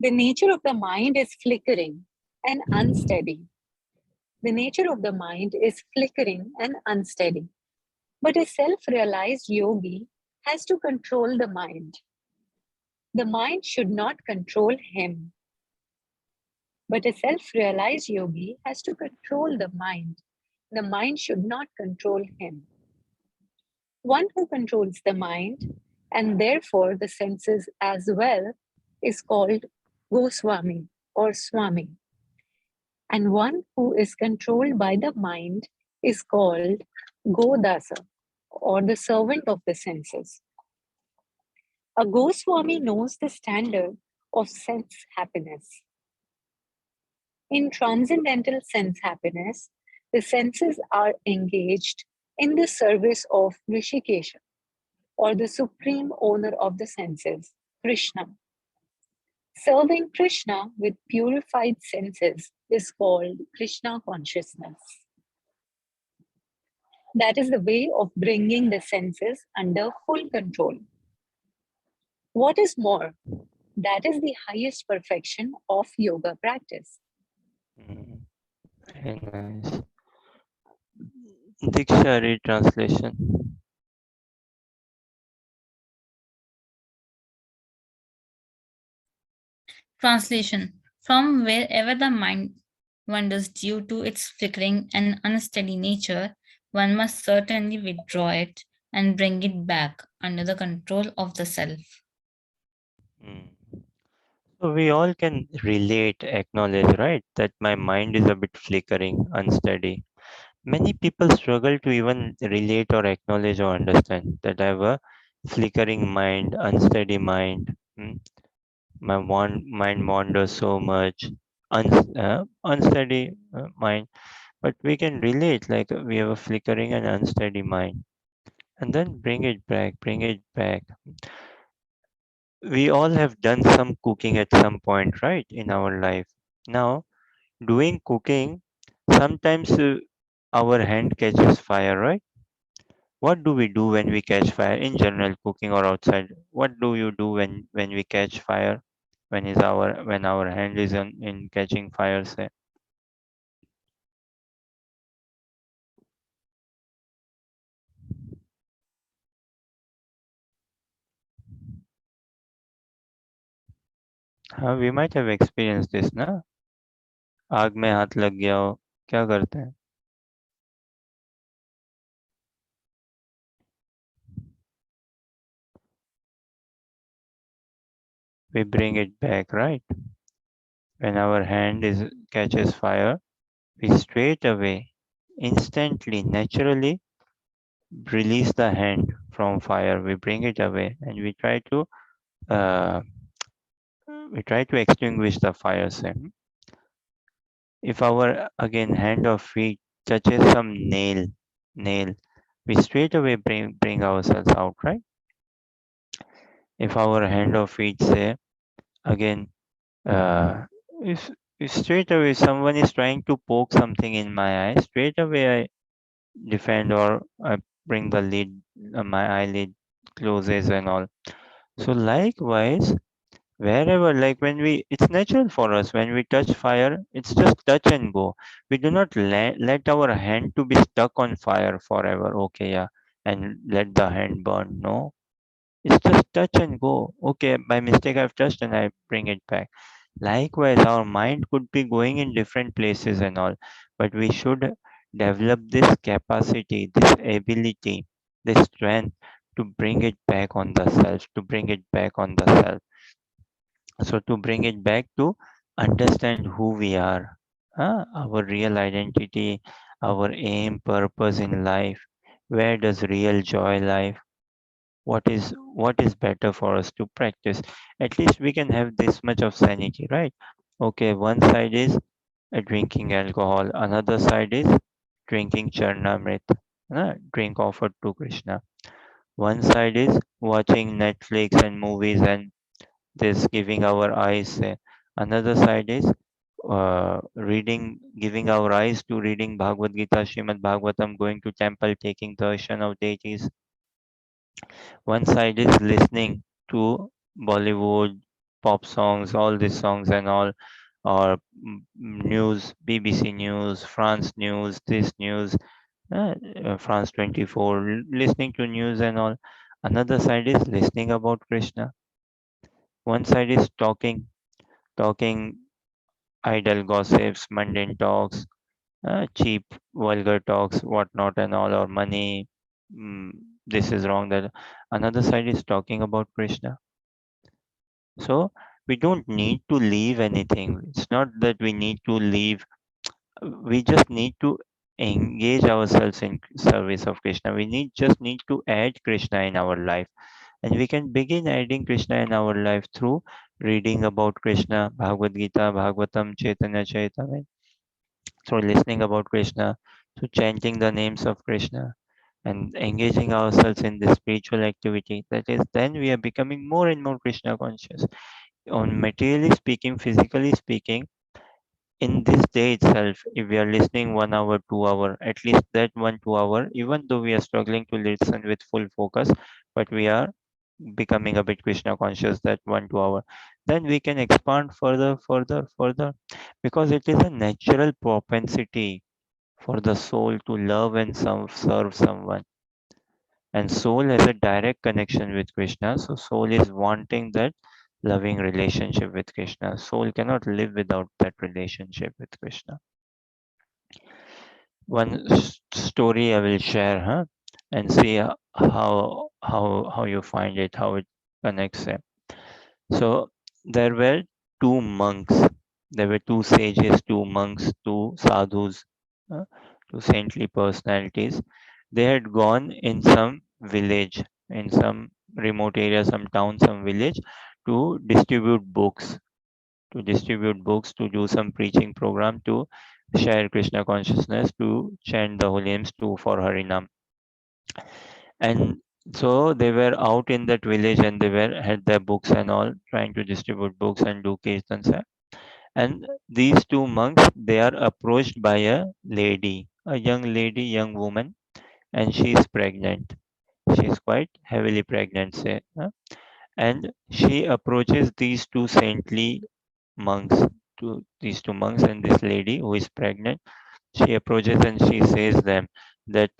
The nature of the mind is flickering and unsteady. The nature of the mind is flickering and unsteady. But a self realized yogi has to control the mind. The mind should not control him. But a self realized yogi has to control the mind. The mind should not control him. One who controls the mind and therefore the senses as well is called Goswami or Swami. And one who is controlled by the mind is called Godasa or the servant of the senses. A Goswami knows the standard of sense happiness. In transcendental sense happiness, the senses are engaged in the service of Rishikesha, or the supreme owner of the senses, Krishna. Serving Krishna with purified senses is called Krishna consciousness. That is the way of bringing the senses under full control. What is more, that is the highest perfection of yoga practice. Very nice. Dictionary translation. Translation: from wherever the mind wanders due to its flickering and unsteady nature, one must certainly withdraw it and bring it back under the control of the self. So we all can relate, acknowledge, right, that my mind is a bit flickering, unsteady. Many people struggle to even relate or acknowledge or understand that I have a flickering mind, unsteady mind. My mind wanders so much, unsteady mind. But we can relate, like we have a flickering and unsteady mind, and then bring it back, bring it back. We all have done some cooking at some point, right, in our life. Now, doing cooking, sometimes our hand catches fire, right? What do we do when we catch fire in general, cooking or outside? What do you do when we catch fire? When our hand is in catching fire, say? हाँ, we might have experienced this, ना? आग में हाथ लग गया हो, क्या करते हैं? We bring it back, right? When our hand is catches fire, we straight away, instantly, naturally release the hand from fire. We bring it away and uh, we try to extinguish the fire. Same. If our again hand or feet touches some nail, we straight away bring ourselves out, right? If our hand or feet say again, if, if straight away someone is trying to poke something in my eye, straight away I defend or I bring the lid, my eyelid closes and all. So likewise, wherever, like when it's natural for us when we touch fire, it's just touch and go. We do not let our hand to be stuck on fire forever. Okay, yeah, and let the hand burn. No, it's just touch and go. Okay, by mistake I've touched and I bring it back. Likewise, our mind could be going in different places and all, but we should develop this capacity, this ability, this strength to bring it back on the self, to bring it back on the self. So to bring it back to understand who we are, our real identity, our aim, purpose in life, where does real joy lie, what is better for us to practice. At least we can have this much of sanity, right? Okay, one side is drinking alcohol, another side is drinking charnamrit, drink offered to Krishna. One side is watching Netflix and movies and this giving our eyes. Another side is giving our eyes to reading Bhagavad Gita, Srimad Bhagavatam, going to temple, taking darshan of deities. One side is listening to Bollywood, pop songs, all these songs and all, or news, BBC News, France News, this news, France 24, listening to news and all. Another side is listening about Krishna. One side is talking idle gossips, mundane talks, cheap, vulgar talks, whatnot, and all, or money. Mm, this is wrong. That another side is talking about Krishna. So we don't need to leave anything. It's not that we need to leave. We just need to engage ourselves in service of Krishna. We just need to add Krishna in our life, and we can begin adding Krishna in our life through reading about Krishna, Bhagavad Gita, Bhagavatam, Chaitanya Charitamrita, through listening about Krishna, through chanting the names of Krishna, and engaging ourselves in this spiritual activity. That is, then we are becoming more and more Krishna conscious. On materially speaking, physically speaking, in this day itself, if we are listening 1 hour, 2 hour, at least that 1 2 hour, even though we are struggling to listen with full focus, but we are becoming a bit Krishna conscious that 1 2 hour, then we can expand further, because it is a natural propensity for the soul to love and serve someone. And soul has a direct connection with Krishna, so soul is wanting that loving relationship with Krishna. Soul cannot live without that relationship with Krishna. One story I will share, and see how you find it, how it connects. So there were two monks. There were two sages, two monks, two sadhus, uh, two saintly personalities. They had gone in some village, in some remote area, some town, some village, to distribute books, to do some preaching program, to share Krishna consciousness, to chant the holy names, to for Harinam. And so they were out in that village, and they were had their books and all, trying to distribute books and do kirtans. And these two monks, they are approached by a lady, a young lady, young woman, and she is pregnant. She is quite heavily pregnant, say. And she approaches these two saintly monks, to these two monks and this lady who is pregnant. She approaches and she says them that,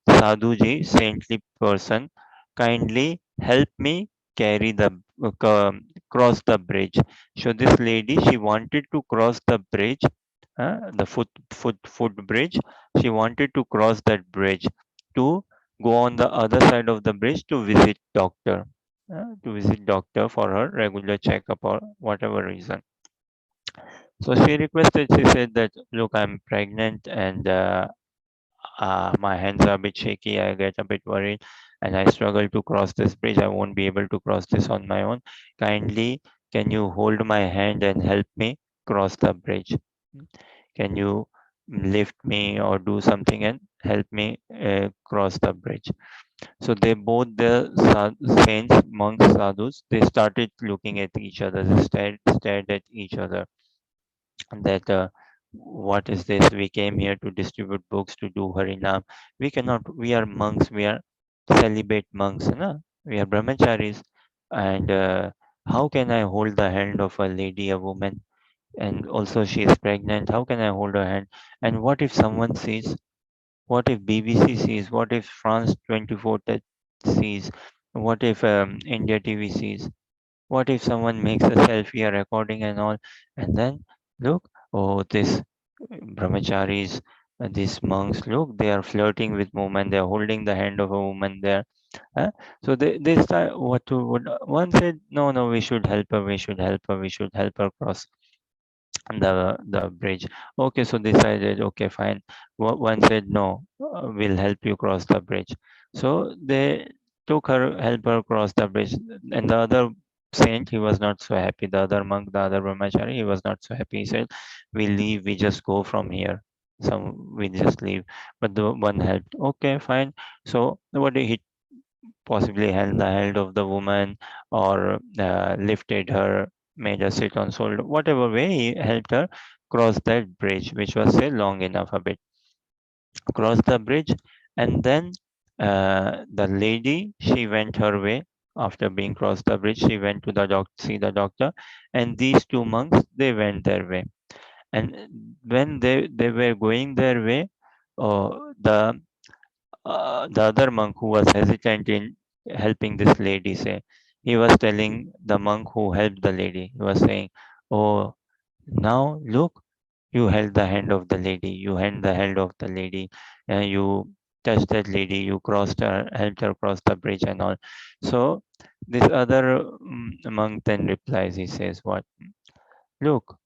Sadhuji, saintly person, kindly help me carry the cross the bridge. So this lady, she wanted to cross the bridge, the foot bridge. She wanted to cross that bridge to go on the other side of the bridge to visit doctor, for her regular checkup or whatever reason. So she requested. She said that, look, I'm pregnant, and my hands are a bit shaky. I get a bit worried, and I struggle to cross this bridge. I won't be able to cross this on my own. Kindly, can you hold my hand and help me cross the bridge? Can you lift me or do something and help me cross the bridge? So they both, the saints, monks, sadhus, they started looking at each other. They stared at each other, that, what is this? We came here to distribute books, to do Harinam. We are monks, we are celibate monks, na? We are brahmacharis. And how can I hold the hand of a lady, a woman? And also she is pregnant. How can I hold her hand? And what if someone sees? What if BBC sees? What if France 24 sees? What if India TV sees? What if someone makes a selfie, a recording and all, and then look, oh, this brahmacharis, these monks, look, they are flirting with women, they are holding the hand of a woman there. So they start, one said, no, we should help her, we should help her cross the bridge. Okay, so decided, okay, fine. One said, no, we'll help you cross the bridge. So they took her, help her cross the bridge. And the other saint, he was not so happy. The other monk, the other brahmachari, he was not so happy. He said, we leave, we just go from here. We just leave. But the one helped. Okay, fine. So what did he possibly held the hand of the woman, or lifted her, made her sit on shoulder, whatever way he helped her cross that bridge, which was, say, long enough a bit. Cross the bridge, and then the lady, she went her way. After being crossed the bridge, she went to the see the doctor, and these two monks, they went their way. And when they were going their way, the the other monk who was hesitant in helping this lady say, he was telling the monk who helped the lady, he was saying, oh, now look, you held the hand of the lady, you held the hand of the lady, and you touched that lady, you crossed her, helped her cross the bridge and all. So this other monk then replies, he says, what? Look,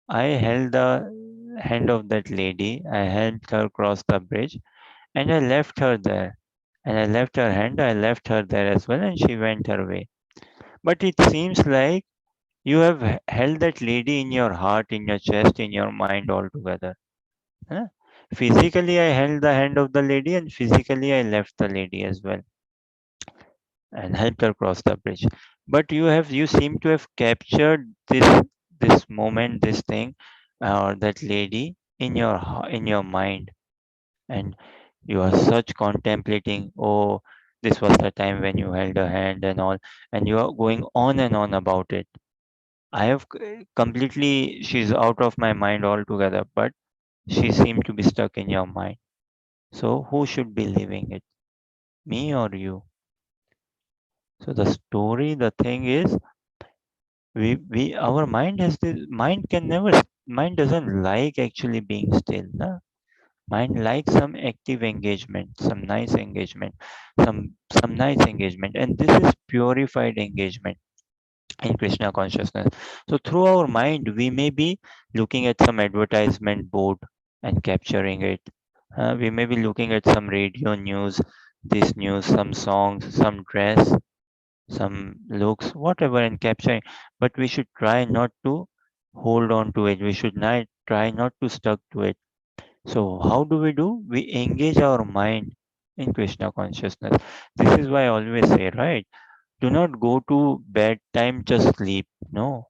I held the hand of that lady, I helped her cross the bridge, and I left her there. And I left her hand, I left her there as well, and she went her way. But it seems like you have held that lady in your heart, in your chest, in your mind altogether. Huh? Physically, I held the hand of the lady, and physically, I left the lady as well and helped her cross the bridge. But you seem to have captured this moment, this thing, or that lady in your in your mind, and you are such contemplating. Oh, this was the time when you held her hand and all, and you are going on and on about it. I have completely, she's out of my mind altogether, but she seemed to be stuck in your mind. So who should be living it, me or you? So the story, the thing is, we our mind has this, mind can never, mind doesn't like actually being still. Na? Mind likes some active engagement, some nice engagement, some nice engagement, and this is purified engagement in Krishna consciousness. So through our mind, we may be looking at some advertisement board and capturing it. We may be looking at some radio news, this news, some songs, some dress, some looks, whatever, and capturing. But we should try not to hold on to it. We should not try not to stuck to it. So how do? We engage our mind in Krishna consciousness. This is why I always say, right? Do not go to bed time, just sleep. No.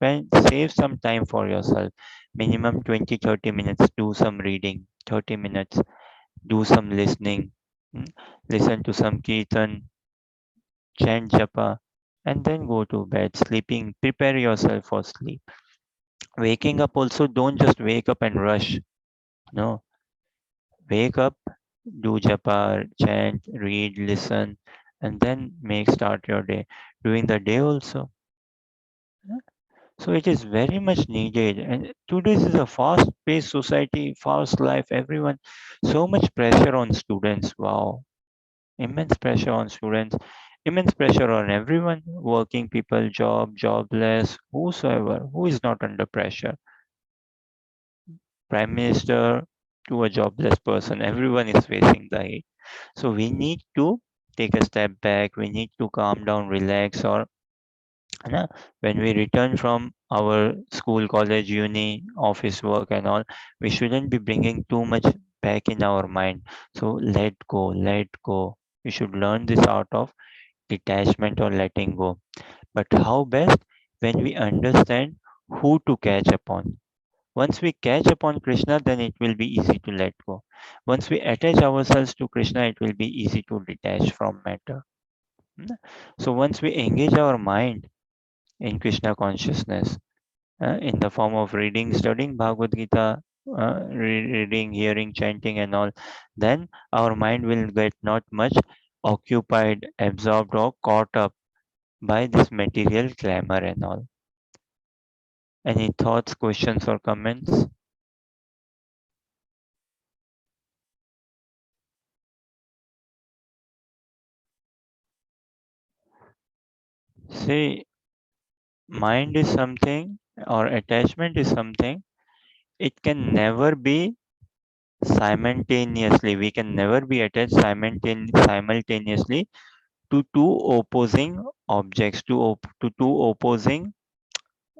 Save some time for yourself. Minimum 20-30 minutes. Do some reading. 30 minutes. Do some listening. mm, Listen to some kirtan, chant japa, and then go to bed. Sleeping. Prepare yourself for sleep. Waking up also, don't just wake up and rush. No. Wake up, do japa, chant, read, listen, and then make start your day. During the day also. So it is very much needed. And today is a fast-paced society, fast life, everyone, so much pressure on students. Wow. Immense pressure on students, immense pressure on everyone, working people, jobless, whosoever, who is not under pressure. Prime Minister to a jobless person, everyone is facing the heat. So we need to take a step back. We need to calm down, relax, or na, when we return from our school, college, uni, office work, and all, we shouldn't be bringing too much back in our mind. So let go, let go. We should learn this art of detachment or letting go. But how best? When we understand who to catch upon. Once we catch upon Krishna, then it will be easy to let go. Once we attach ourselves to Krishna, it will be easy to detach from matter. Hmm? So once we engage our mind in Krishna consciousness, in the form of reading, studying Bhagavad Gita, reading, hearing, chanting, and all, then our mind will get not much occupied, absorbed, or caught up by this material glamour and all. Any thoughts, questions, or comments? See, mind is something, or attachment is something, it can never be simultaneously. We can never be attached simultaneously to two opposing objects, to two opposing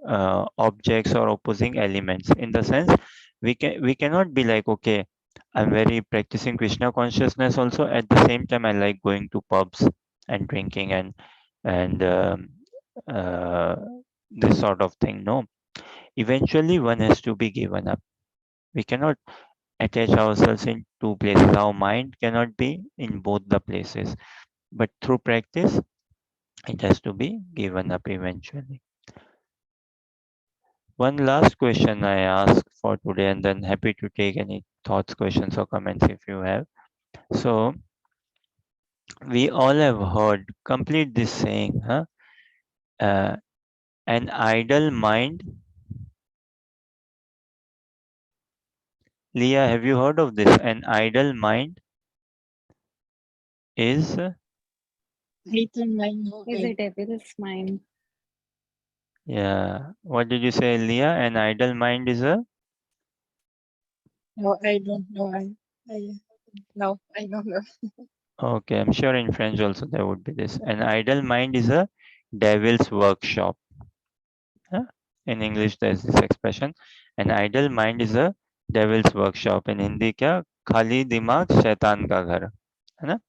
objects or opposing elements. In the sense, we cannot be like, okay, I'm very practicing Krishna consciousness also, at the same time I like going to pubs and drinking and uh, this sort of thing. No, eventually one has to be given up. We cannot attach ourselves in two places. Our mind cannot be in both the places. But through practice, It has to be given up eventually. One last question I ask for today, and then happy to take any thoughts, questions, or comments if you have. So, we all have heard, complete this saying, huh? Uh, an idle mind. Leah, have you heard of this? An idle mind is, Item line. Is a devil's mind. yeah. What did you say, Leah? An idle mind is a, No, I don't know. No, I don't know. okay, I'm sure in French also there would be this. An idle mind is a devil's workshop. Huh? In English, there's this expression. An idle mind is a devil's workshop. In Hindi, क्या खाली दिमाग शैतान का घर, है ना?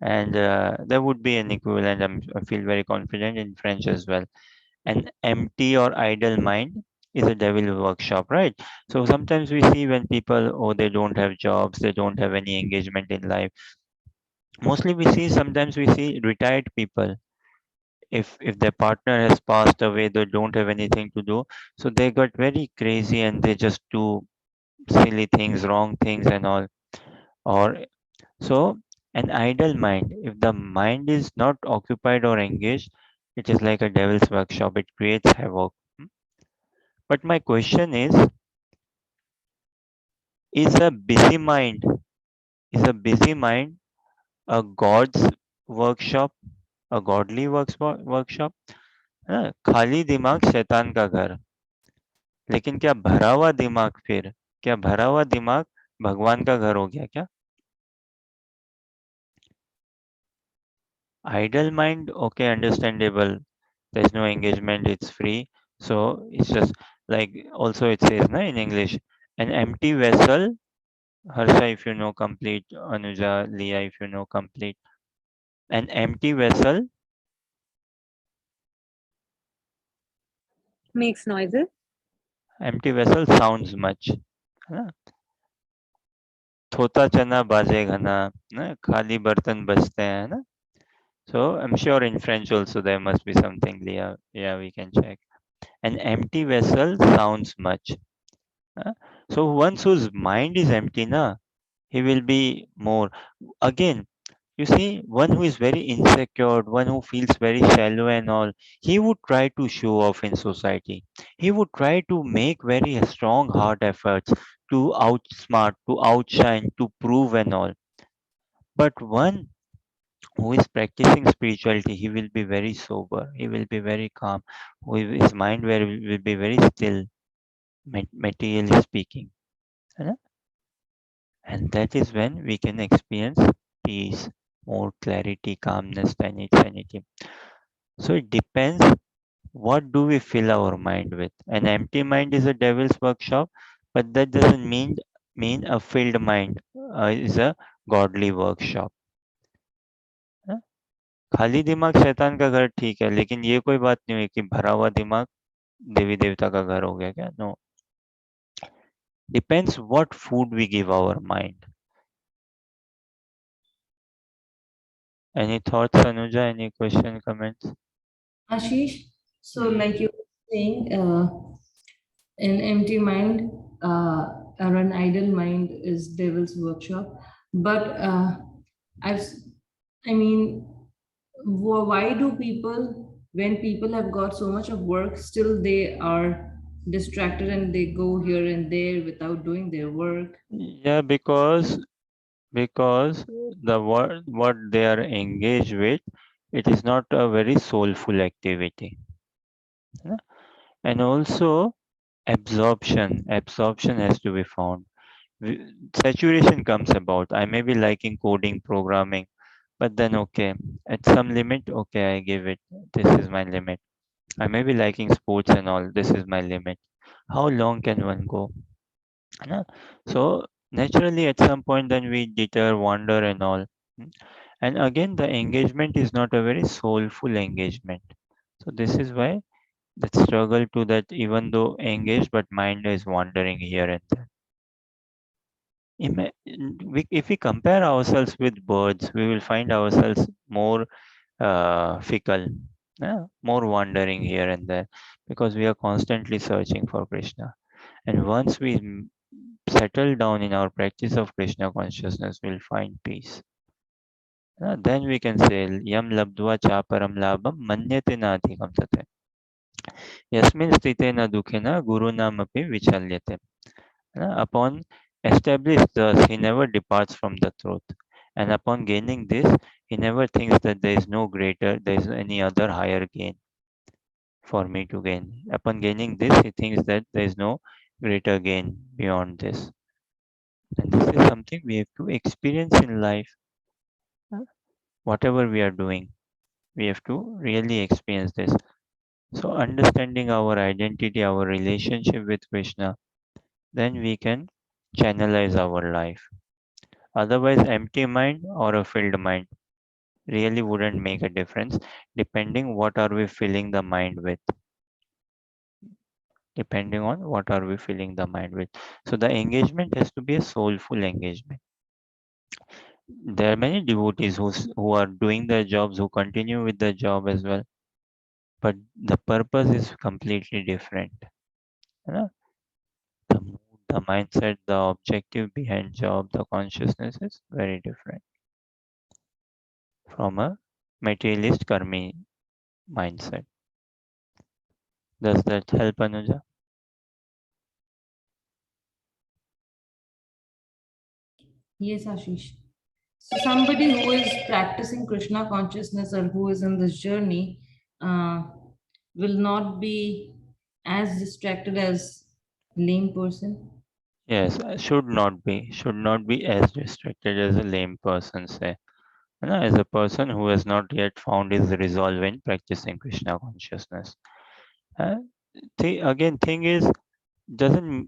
And there would be an equivalent. I feel very confident in French as well. An empty or idle mind is a devil's workshop, right? So sometimes we see when people, oh, they don't have jobs, they don't have any engagement in life. Mostly we see, sometimes we see retired people. If their partner has passed away, they don't have anything to do, so they got very crazy and they just do silly things, wrong things and all. Or so an idle mind, if the mind is not occupied or engaged, it is like a devil's workshop. It creates havoc. But my question is a busy mind, is a busy mind a god's workshop, a godly workshop? खाली दिमाग शैतान का घर, लेकिन क्या भरा हुआ दिमाग फिर, क्या भरा हुआ दिमाग भगवान का घर हो गया क्या? Idle mind, okay, understandable. There's no engagement, it's free. So it's just like, also it says na, in English, an empty vessel. Harsha, if you know complete. Anuja, Leah, if you know complete. An Makes noises. empty vessel sounds much. है? थोता चना बाजे घना, ना खाली बर्तन बजते हैं ना. So I'm sure in French also there must be something, Leah. Yeah, we can check. An empty vessel sounds much. Huh? So once whose mind is empty, na, he will be more. Again, you see, one who is very insecure, one who feels very shallow and all, he would try to show off in society. He would try to make very strong hard efforts to outsmart, to outshine, to prove and all. But one who is practicing spirituality, he will be very sober, he will be very calm, his mind will be very still, materially speaking. है ना? And that is when we can experience peace, more clarity, calmness, sanity. So it depends, what do we fill our mind with. An empty mind is a devil's workshop, but that doesn't mean a filled mind is a godly workshop. हाँ? खाली दिमाग शैतान का घर ठीक है, लेकिन ये कोई बात नहीं हुई कि भरा हुआ दिमाग देवी देवता का घर हो गया क्या? No. Depends what food we give our mind. Any thoughts, Anuja? Any question, comments? Ashish, so like you were saying, an empty mind or an idle mind is devil's workshop. But I've, I mean, why do people, when people have got so much of work, still they are distracted and they go here and there without doing their work? Yeah, because the what they are engaged with, it is not a very soulful activity. Yeah? And also absorption has to be found. Saturation comes about. I may be liking coding, programming, but then okay, at some limit, okay, I give it. This is my limit. I may be liking sports and all. This is my limit. How long can one go? Yeah. So naturally, at some point, then we deter, wander, and all. And again, the engagement is not a very soulful engagement. So this is why that struggle to that, even though engaged, but mind is wandering here and there. If we compare ourselves with birds, we will find ourselves more fickle, more wandering here and there, because we are constantly searching for Krishna. And once we settle down in our practice of Krishna consciousness, we'll find peace. Then we can say yam labdva chaparam labham manyate nadhikam tate. Yasmin sthitena dukhena guru namapi vichalyate. Upon established thus, he never departs from the truth. And upon gaining this, he never thinks that there is no greater, there is any other higher gain for me to gain. Upon gaining this, he thinks that there is no greater gain beyond this. And this is something we have to experience in life. Whatever we are doing, we have to really experience this. So, understanding our identity, our relationship with Krishna, then we can channelize our life. Otherwise, empty mind or a filled mind really wouldn't make a difference, depending what are we filling the mind with. Depending on what are we filling the mind with. So the engagement has to be a soulful engagement. There are many devotees who are doing their jobs, who continue with their job as well, but the purpose is completely different. You know, the mood, the mindset, the objective behind job, the consciousness is very different from a materialist karmi mindset. Does that help, Anuja? Yes, Ashish. So somebody who is practicing Krishna consciousness or who is in this journey uh, will not be as distracted as lame person. Yes, should not be as distracted as a lame person say. As a person who has not yet found his resolve in practicing Krishna consciousness. Uh, thing is, doesn't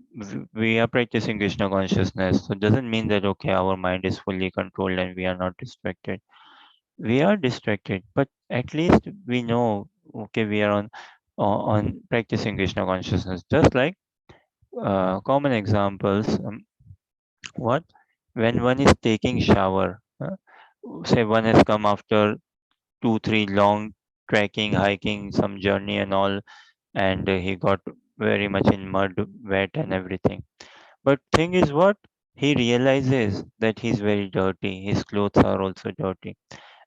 we are practicing Krishna consciousness, so doesn't mean that okay, our mind is fully controlled and we are not distracted. We are distracted, but at least we know okay, we are on practicing Krishna consciousness. Just like common examples, what when one is taking shower, say one has come after 2 3 long trekking, hiking, some journey and all, and he got very much in mud, wet and everything. But thing is what? He realizes that he's very dirty. His clothes are also dirty.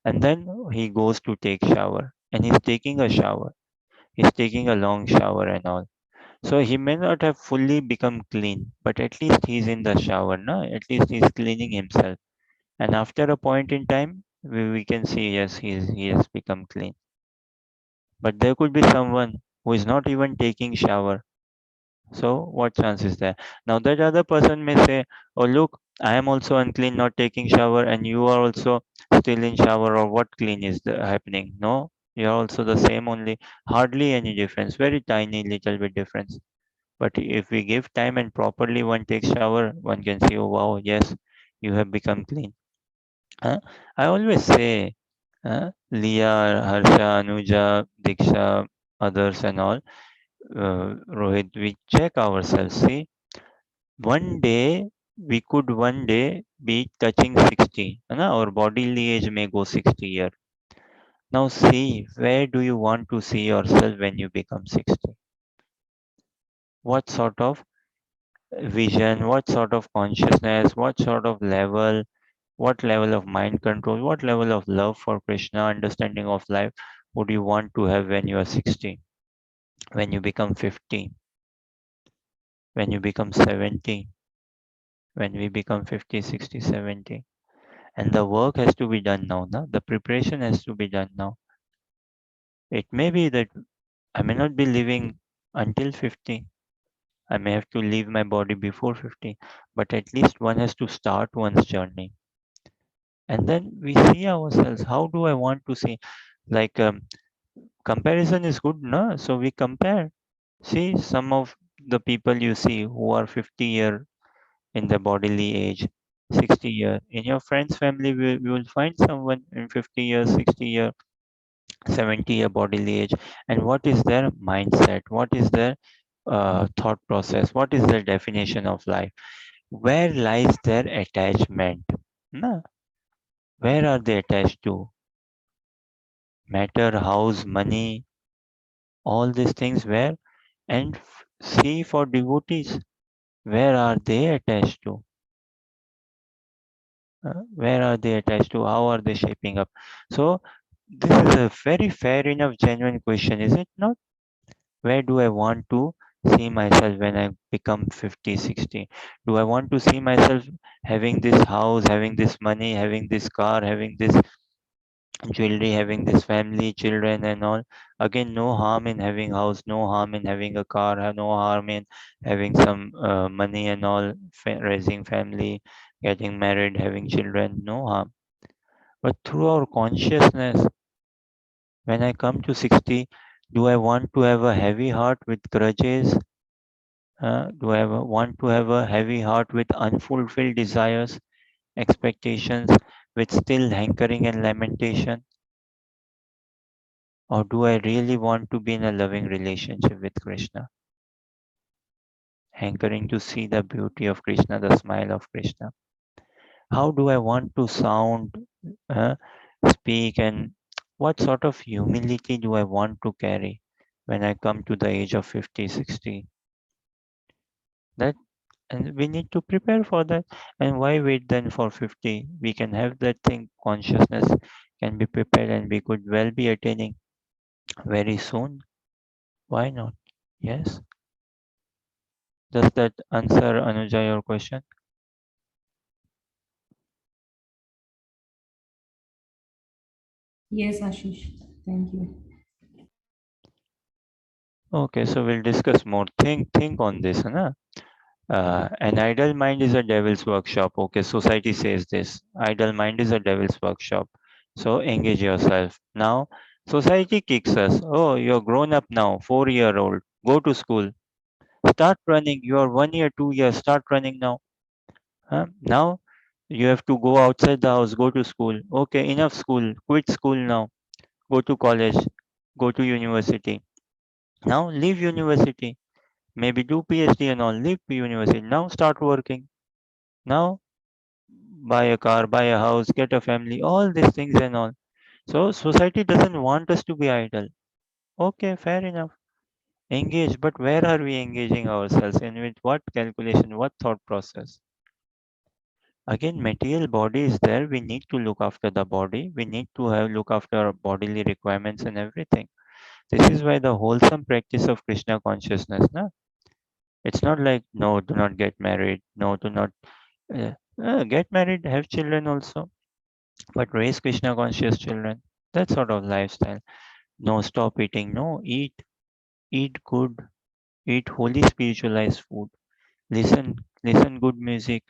And then he goes to take shower. And he's taking a shower. He's taking a long shower and all. So he may not have fully become clean, but at least he's in the shower, no? At least he's cleaning himself. And after a point in time, we can see yes, he has become clean. But there could be someone who is not even taking shower. So what chance is there? Now that other person may say, "Oh look, I am also unclean, not taking shower, and you are also still in shower." Or what clean is happening? No, you are also the same. Only hardly any difference. Very tiny little bit difference. But if we give time and properly one takes shower, one can see, oh wow, yes, you have become clean. I always say, Leah, Harsha, Anuja, Diksha, others and all, Rohit, we check ourselves. See, one day be touching 60. Our bodily age may go 60 years. Now see, where do you want to see yourself when you become 60? What sort of vision, what sort of consciousness, what level of mind control, what level of love for Krishna, understanding of life would you want to have when you are 60, when you become 50, when you become 70, when we become 50, 60, 70? And the work has to be done now. No? The preparation has to be done now. It may be that I may not be living until 50. I may have to leave my body before 50, but at least one has to start one's journey. And then we see ourselves. How do I want to see? Like comparison is good, no? So we compare. See some of the people you see who are 50-year in the bodily age, 60-year. In your friends' family, we will find someone in 50 years, 60-year, 70-year bodily age. And what is their mindset? What is their thought process? What is their definition of life? Where lies their attachment? No? Where are they attached to? matter, house, money, all these things where, and see for devotees, where are they attached to? Where are they attached to? How are they shaping up? So this is a very fair enough, genuine question, is it not? Where do I want to see myself when I become 50, 60? Do I want to see myself having this house, having this money, having this car, having this jewelry, having this family, children, and all? Again, no harm in having house, no harm in having a car, no harm in having some money and all, raising family, getting married, having children, no harm. But through our consciousness, when I come to 60, do I want to have a heavy heart with grudges? Do I want to have a heavy heart with unfulfilled desires, expectations, with still hankering and lamentation? Or do I really want to be in a loving relationship with Krishna? Hankering to see the beauty of Krishna, the smile of Krishna. How do I want to sound, uh, speak, and what sort of humility do I want to carry when I come to the age of 50, 60? That, and we need to prepare for that. And why wait then for 50? We can have that thing, consciousness can be prepared, and we could well be attaining very soon. Why not? Yes. Does that answer, Anuja, your question? Yes, Ashish. Thank you. Okay, so we'll discuss more. Think on this, na? An idle mind is a devil's workshop. Okay, society says this. Idle mind is a devil's workshop. So engage yourself. Now, society kicks us. Oh, you're grown up now, 4-year-old. Go to school. Start running. You are 1 year, 2 years. Start running now. Now, you have to go outside the house. Go to school. Okay, enough school. Quit school now. Go to college. Go to university. Now, leave university. Maybe do PhD and all. Leave university. Now, start working. Now, buy a car, buy a house, get a family, all these things and all. So society doesn't want us to be idle. Okay, fair enough. Engage, but where are we engaging ourselves and with what calculation, what thought process? Again, material body is there. We need to look after the body. We need to have look after our bodily requirements and everything. This is why the wholesome practice of Krishna consciousness, na? It's not like no, do not get married, no, do not uh, get married, have children also, but raise Krishna conscious children. That sort of lifestyle. No, stop eating. No, eat good, eat holy spiritualized food. Listen good music,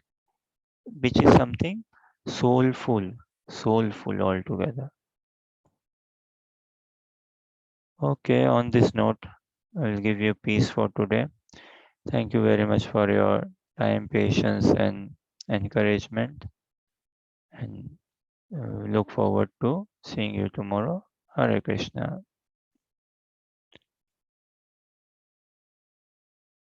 which is something soulful, soulful altogether. Okay, on this note, I'll give you peace for today. Thank you very much for your time, patience, and encouragement. And look forward to seeing you tomorrow. Hare Krishna.